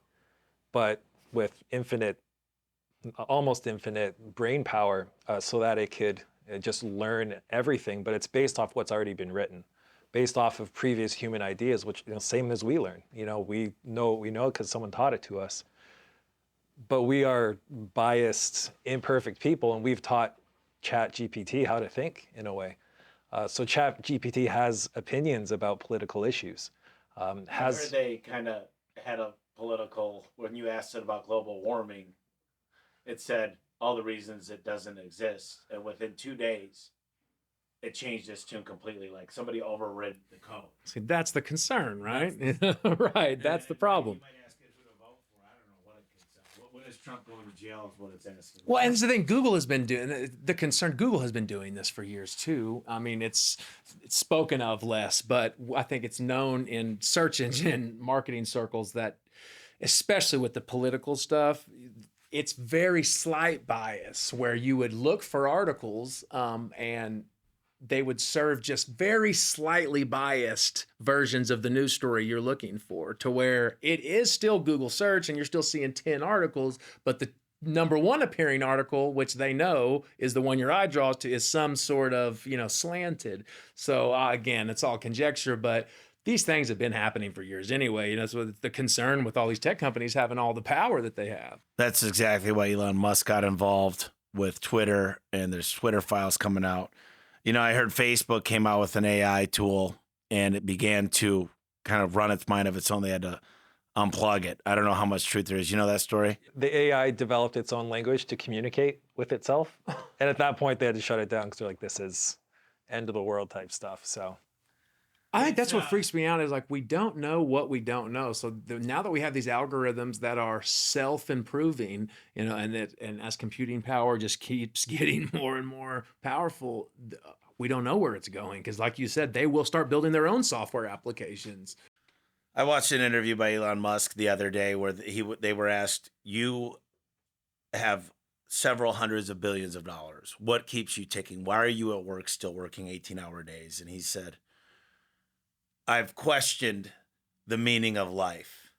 but with almost infinite brain power, so that it could just learn everything. But it's based off what's already been written, based off of previous human ideas, which same as we learn. We know what we know because someone taught it to us. But we are biased, imperfect people, and we've taught ChatGPT how to think in a way. So ChatGPT has opinions about political issues. I heard they kind of had a political, when you asked it about global warming, it said all the reasons it doesn't exist. And within 2 days, it changed its tune completely. Like somebody overrid the code. See, that's the concern, right? Right. That's the problem. You might ask it who to vote for. I don't know what it could. When is Trump going to jail is what it's asking. Well, and it's the thing, Google has been doing the concern. Google has been doing this for years too. I mean, it's spoken of less, but I think it's known in search engine marketing circles that, especially with the political stuff, it's very slight bias where you would look for articles and they would serve just very slightly biased versions of the news story you're looking for, to where it is still Google search and you're still seeing 10 articles, but the number one appearing article, which they know is the one your eye draws to, is some sort of, slanted. So again, it's all conjecture, but these things have been happening for years anyway. So the concern with all these tech companies having all the power that they have. That's exactly why Elon Musk got involved with Twitter, and there's Twitter files coming out. I heard Facebook came out with an AI tool and it began to kind of run its mind of its own. They had to unplug it. I don't know how much truth there is. You know that story? The AI developed its own language to communicate with itself. And at that point, they had to shut it down because they're like, this is end of the world type stuff. So I think that's what freaks me out is like we don't know what we don't know. So now that we have these algorithms that are self-improving, and as computing power just keeps getting more and more powerful, we don't know where it's going because, like you said, they will start building their own software applications. I watched an interview by Elon Musk the other day where they were asked, "You have several hundreds of billions of dollars. What keeps you ticking? Why are you at work still working 18-hour days?" And he said, "I've questioned the meaning of life.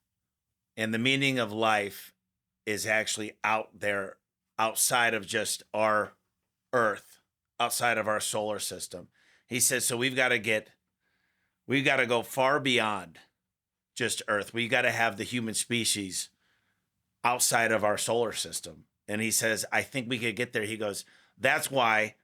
And the meaning of life is actually out there, outside of just our Earth, outside of our solar system." He says, so we've got to go far beyond just Earth. We got to have the human species outside of our solar system. And he says, I think we could get there. He goes, that's why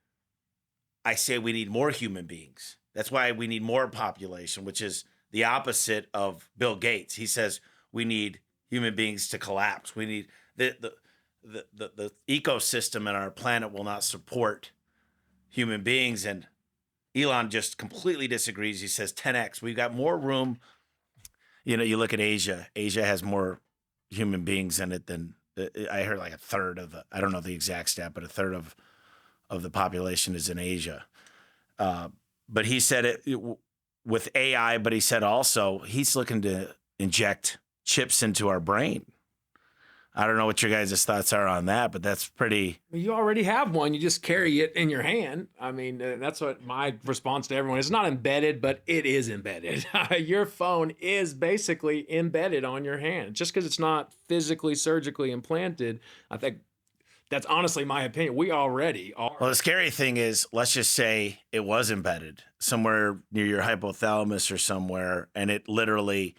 I say we need more human beings. That's why we need more population, which is the opposite of Bill Gates. He says we need human beings to collapse. We need the ecosystem in our planet will not support human beings. And Elon just completely disagrees. He says 10x. We've got more room. You look at Asia. Asia has more human beings in it than I heard, like a third of I don't know the exact stat, but a third of the population is in Asia. But he said it with AI, but he said also he's looking to inject chips into our brain. I don't know what your guys' thoughts are on that, but that's pretty. You already have one. You just carry it in your hand. I mean, that's what my response to everyone is. It's not embedded, but it is embedded. Your phone is basically embedded on your hand. Just because it's not physically, surgically implanted, I think that's honestly my opinion. We already are. Well, the scary thing is, let's just say it was embedded somewhere near your hypothalamus or somewhere, and it literally...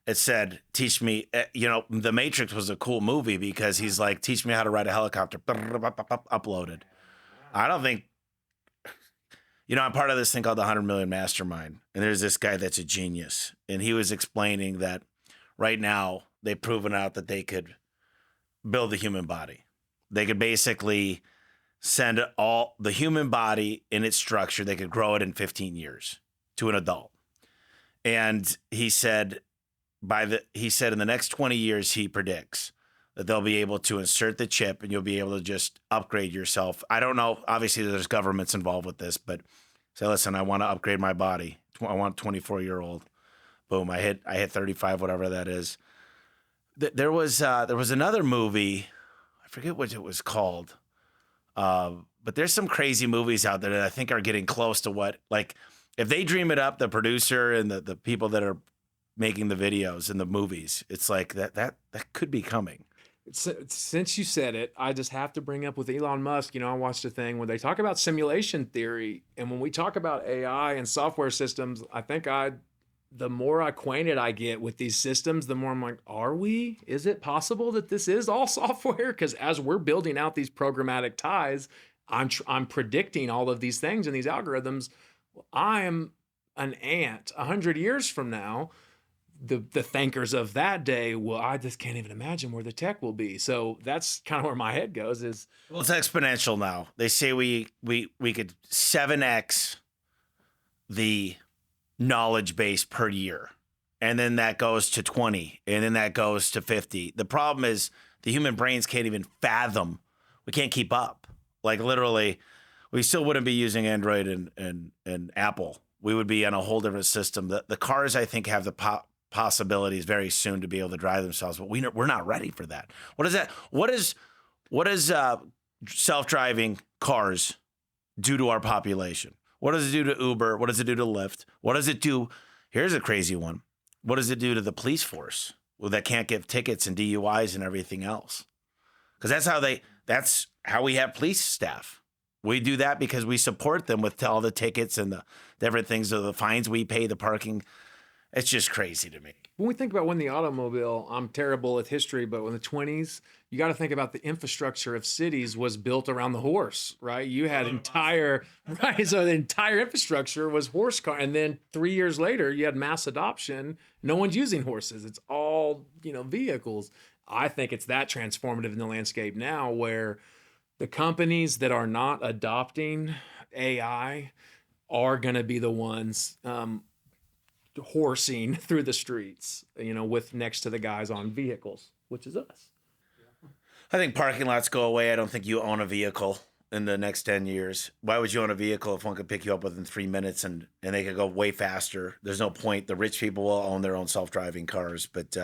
It said, teach me, The Matrix was a cool movie because he's like, teach me how to ride a helicopter, uploaded. I don't think, I'm part of this thing called the 100 Million Mastermind. And there's this guy that's a genius. And he was explaining that right now they've proven out that they could build the human body. They could basically send all the human body in its structure. They could grow it in 15 years to an adult. And he said, in the next 20 years, he predicts that they'll be able to insert the chip and you'll be able to just upgrade yourself. I don't know. Obviously, there's governments involved with this, but say, listen, I want to upgrade my body. I want 24-year-old. Boom. I hit 35, whatever that is. There was another movie. I forget what it was called. But there's some crazy movies out there that I think are getting close to what, like, if they dream it up, the producer and the people that are making the videos and the movies, it's like that could be coming. Since you said it, I just have to bring up with Elon Musk. I watched a thing where they talk about simulation theory, and when we talk about AI and software systems, I think the more acquainted I get with these systems, the more I'm like, are we? Is it possible that this is all software? Because as we're building out these programmatic ties, I'm predicting all of these things in these algorithms. I am an ant 100 years from now. The thinkers of that day, well, I just can't even imagine where the tech will be. So that's kind of where my head goes is. Well, it's exponential now. They say we could 7x the knowledge base per year. And then that goes to 20. And then that goes to 50. The problem is the human brains can't even fathom. We can't keep up. Like literally, we still wouldn't be using Android and Apple. We would be on a whole different system. The cars, I think, have the possibilities very soon to be able to drive themselves, but we're not ready for that. What is that? What is self-driving cars do to our population? What does it do to Uber? What does it do to Lyft? What does it do? Here's a crazy one. What does it do to the police force? Well, that can't give tickets and DUIs and everything else. Because that's how we have police staff. We do that because we support them with all the tickets and the different things, the fines we pay, the parking. It's just crazy to me. When we think about when the automobile, I'm terrible at history, but in the 20s, you got to think about the infrastructure of cities was built around the horse, right? You had so the entire infrastructure was horse car. And then 3 years later, you had mass adoption. No one's using horses. It's all, vehicles. I think it's that transformative in the landscape now where the companies that are not adopting AI are going to be the ones horsing through the streets, with next to the guys on vehicles, which is us. I think parking lots go away. I don't think you own a vehicle in the next 10 years. Why would you own a vehicle if one could pick you up within 3 minutes and they could go way faster? There's no point. The rich people will own their own self-driving cars. But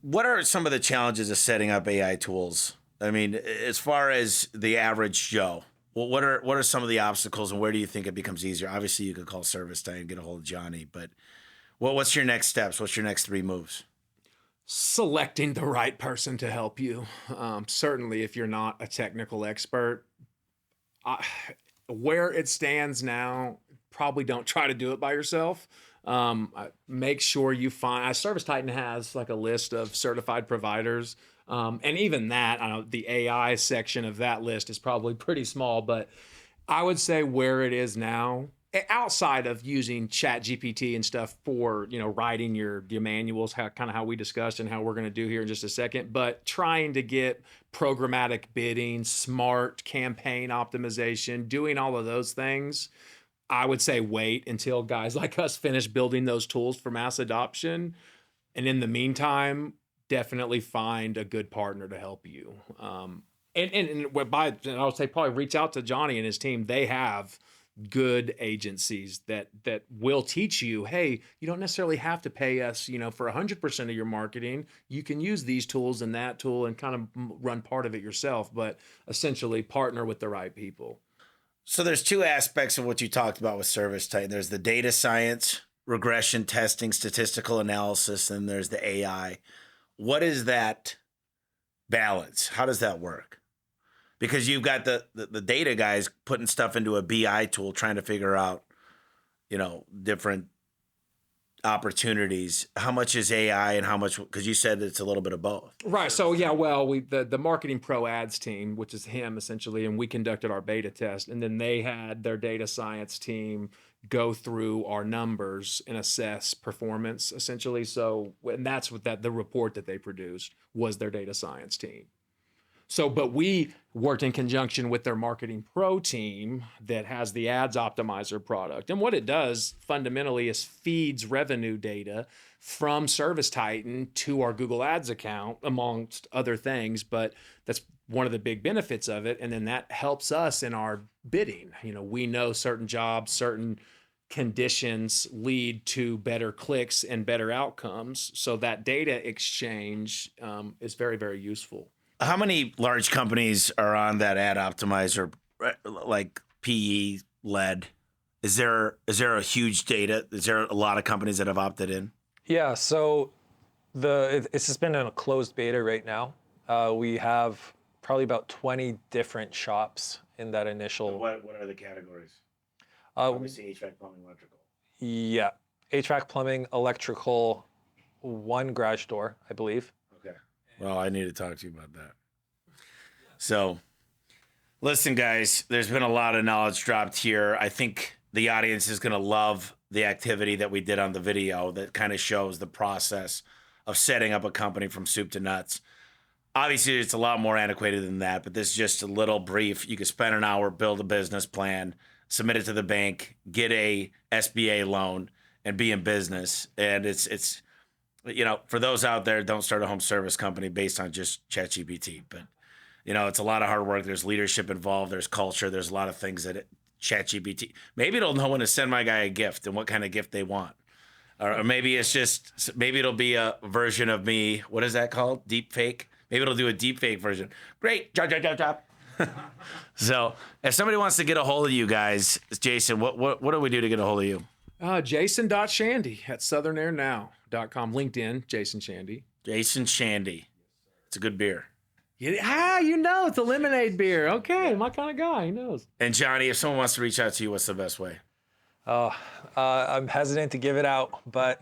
what are some of the challenges of setting up AI tools? I mean, as far as the average Joe, well, what are some of the obstacles, and where do you think it becomes easier? Obviously, you could call ServiceTitan and get a hold of Johnny, but what's your next steps? What's your next 3 moves? Selecting the right person to help you. Certainly, if you're not a technical expert, where it stands now, probably don't try to do it by yourself. Make sure you find. ServiceTitan has like a list of certified providers, and even that, I know the AI section of that list is probably pretty small. But I would say where it is now, outside of using Chat GPT and stuff for writing your manuals, how we discussed and how we're going to do here in just a second, but trying to get programmatic bidding, smart campaign optimization, doing all of those things, I would say wait until guys like us finish building those tools for mass adoption, and in the meantime, definitely find a good partner to help you. And I would say probably reach out to Johnny and his team. They have good agencies that will teach you, hey, you don't necessarily have to pay us, for 100% of your marketing. You can use these tools and that tool and kind of run part of it yourself, but essentially partner with the right people. So there's 2 aspects of what you talked about with ServiceTitan. There's the data science, regression testing, statistical analysis, and there's the AI. What is that balance? How does that work? Because you've got the data guys putting stuff into a BI tool, trying to figure out, different opportunities. How much is AI and how much, because you said it's a little bit of both. Right. So yeah, well, the marketing pro ads team, which is him essentially, and we conducted our beta test, and then they had their data science team go through our numbers and assess performance essentially. So, and that's what the report that they produced was their data science team. So, but we worked in conjunction with their marketing pro team that has the ads optimizer product. And what it does fundamentally is feeds revenue data from ServiceTitan to our Google Ads account, amongst other things. But that's one of the big benefits of it. And then that helps us in our bidding. We know certain jobs, certain conditions lead to better clicks and better outcomes. So that data exchange is very, very useful. How many large companies are on that ad optimizer, like PE led? Is there a huge data? Is there a lot of companies that have opted in? Yeah, so it's just been in a closed beta right now. We have probably about 20 different shops in that initial. What are the categories? Obviously HVAC, plumbing, electrical. Yeah, HVAC, plumbing, electrical, 1 garage door, I believe. Well, I need to talk to you about that. So, listen, guys, there's been a lot of knowledge dropped here. I think the audience is going to love the activity that we did on the video that kind of shows the process of setting up a company from soup to nuts. Obviously, it's a lot more antiquated than that, but this is just a little brief. You could spend an hour, build a business plan, submit it to the bank, get a SBA loan, and be in business. And it's for those out there, don't start a home service company based on just ChatGPT. But, it's a lot of hard work. There's leadership involved. There's culture. There's a lot of things that ChatGPT, maybe it'll know when to send my guy a gift and what kind of gift they want. Or maybe it'll be a version of me. What is that called? Deep fake? Maybe it'll do a deep fake version. Great. Job. So if somebody wants to get a hold of you guys, Jason, what do we do to get a hold of you? Jason.Shandy at southernairnow.com. LinkedIn, Jason Shandy. Jason Shandy. It's a good beer. Yeah, it's a lemonade beer. Okay, my kind of guy. He knows. And Johnny, if someone wants to reach out to you, what's the best way? I'm hesitant to give it out, but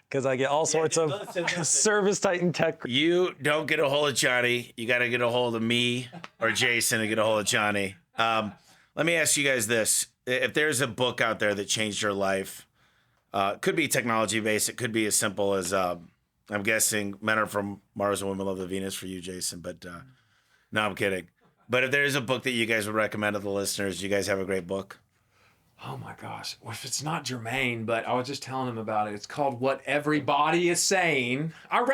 because I get all sorts of ServiceTitan tech. You don't get a hold of Johnny. You got to get a hold of me or Jason to get a hold of Johnny. Let me ask you guys this. If there's a book out there that changed your life, could be technology based. It could be as simple as, I'm guessing Men Are From Mars and Women Love the Venus for you, Jason. But no, I'm kidding. But if there's a book that you guys would recommend to the listeners, you guys have a great book. oh my gosh, well, if it's not germane, but I was just telling him about it. It's called What Everybody Is Saying. I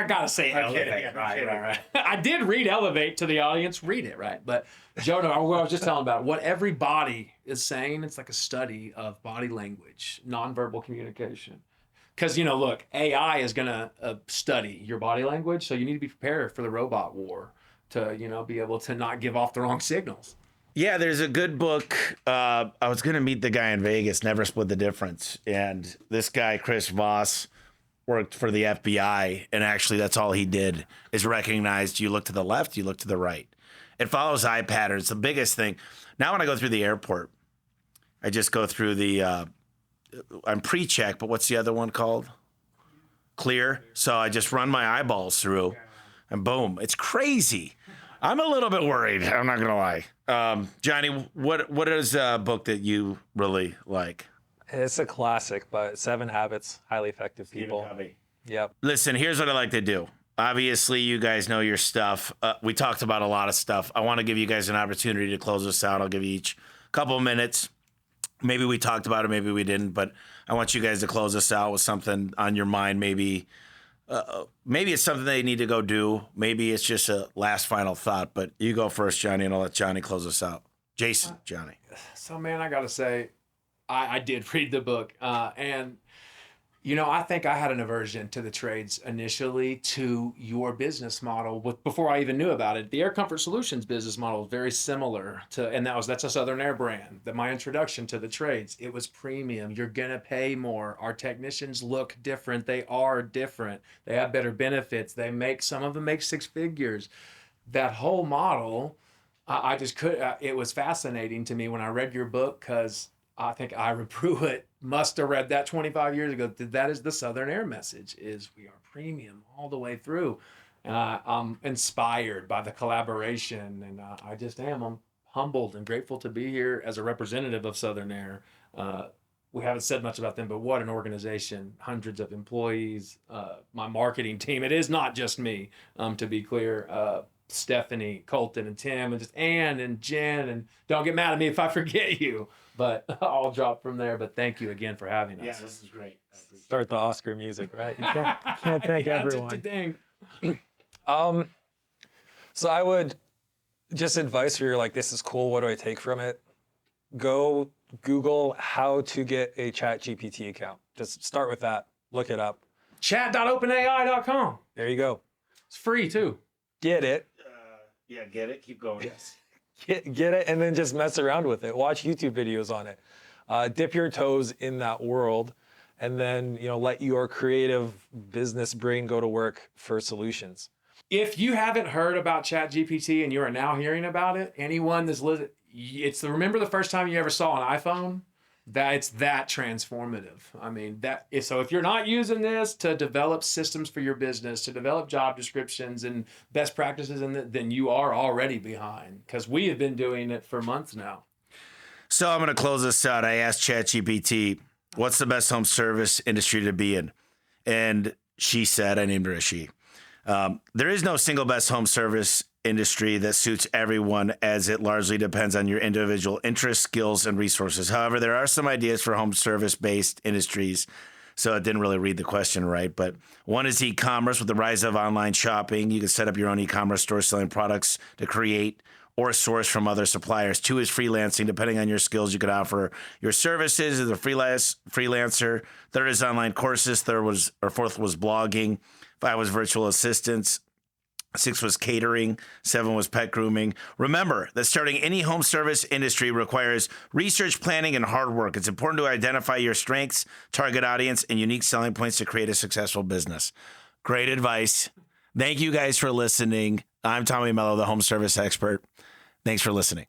gotta say Elevate. Right. I did read Elevate to the audience. Read it, right? But Joe, no, I was just telling about it. What Everybody Is Saying. It's like a study of body language, nonverbal communication. Because, look, AI is going to study your body language, so you need to be prepared for the robot war to, be able to not give off the wrong signals. Yeah, there's a good book. I was going to meet the guy in Vegas, Never Split the Difference. And this guy, Chris Voss, worked for the FBI. And actually, that's all he did is recognized you look to the left, you look to the right. It follows eye patterns. The biggest thing. Now when I go through the airport, I just go through I'm pre-check, but what's the other one called? Clear. So I just run my eyeballs through and boom, it's crazy. I'm a little bit worried. I'm not going to lie. Johnny, what is a book that you really like? It's a classic, but 7 Habits, Highly Effective People. Yep. Listen, here's what I like to do. Obviously, you guys know your stuff. We talked about a lot of stuff. I want to give you guys an opportunity to close this out. I'll give you each a couple of minutes. Maybe we talked about it, maybe we didn't, but I want you guys to close this out with something on your mind. Maybe it's something they need to go do. Maybe it's just a last final thought, but you go first, Johnny, and I'll let Johnny close us out. Jason, Johnny. So, man, I got to say, I did read the book, and I think I had an aversion to the trades initially, to your business model before I even knew about it. The Air Comfort Solutions business model is very similar to, and that's a Southern Air brand. That my introduction to the trades, it was premium. You're gonna pay more. Our technicians look different. They are different. They have better benefits. Some of them make 6 figures. That whole model, I just could. It was fascinating to me when I read your book, because I think Ira Pruitt must have read that 25 years ago. That is the Southern Air message, is we are premium all the way through. And I'm inspired by the collaboration, and I just am. I'm humbled and grateful to be here as a representative of Southern Air. We haven't said much about them, but what an organization. Hundreds of employees, my marketing team. It is not just me, to be clear. Stephanie, Colton, and Tim, and just Ann and Jen, and don't get mad at me if I forget you, but I'll drop from there. But thank you again for having us. Yeah, this is great. Start the Oscar music, right? You can't thank everyone. So I would just advise for you, like, this is cool, what do I take from it? Go Google how to get a ChatGPT account. Just start with that. Look it up. Chat.openai.com. There you go. It's free too. Get it. Yeah, get it. Keep going. Yes. Get it, and then just mess around with it. Watch YouTube videos on it. Dip your toes in that world, and then let your creative business brain go to work for solutions. If you haven't heard about ChatGPT and you are now hearing about it, anyone that's listening, remember the first time you ever saw an iPhone? It's that transformative. I mean, so if you're not using this to develop systems for your business, to develop job descriptions and best practices, then you are already behind, because we have been doing it for months now. So I'm going to close this out. I asked ChatGPT, what's the best home service industry to be in? And she said, I named her a she. There is no single best home service industry that suits everyone, as it largely depends on your individual interests, skills, and resources. However, there are some ideas for home service-based industries. So it didn't really read the question right. But one is e-commerce. With the rise of online shopping, you can set up your own e-commerce store selling products to create or source from other suppliers. 2 is freelancing. Depending on your skills, you could offer your services as a freelancer. 3rd is online courses. 4th was blogging. 5 was virtual assistants. 6 was catering. 7 was pet grooming. Remember that starting any home service industry requires research, planning, and hard work. It's important to identify your strengths, target audience, and unique selling points to create a successful business. Great advice. Thank you guys for listening. I'm Tommy Mello, the home service expert. Thanks for listening.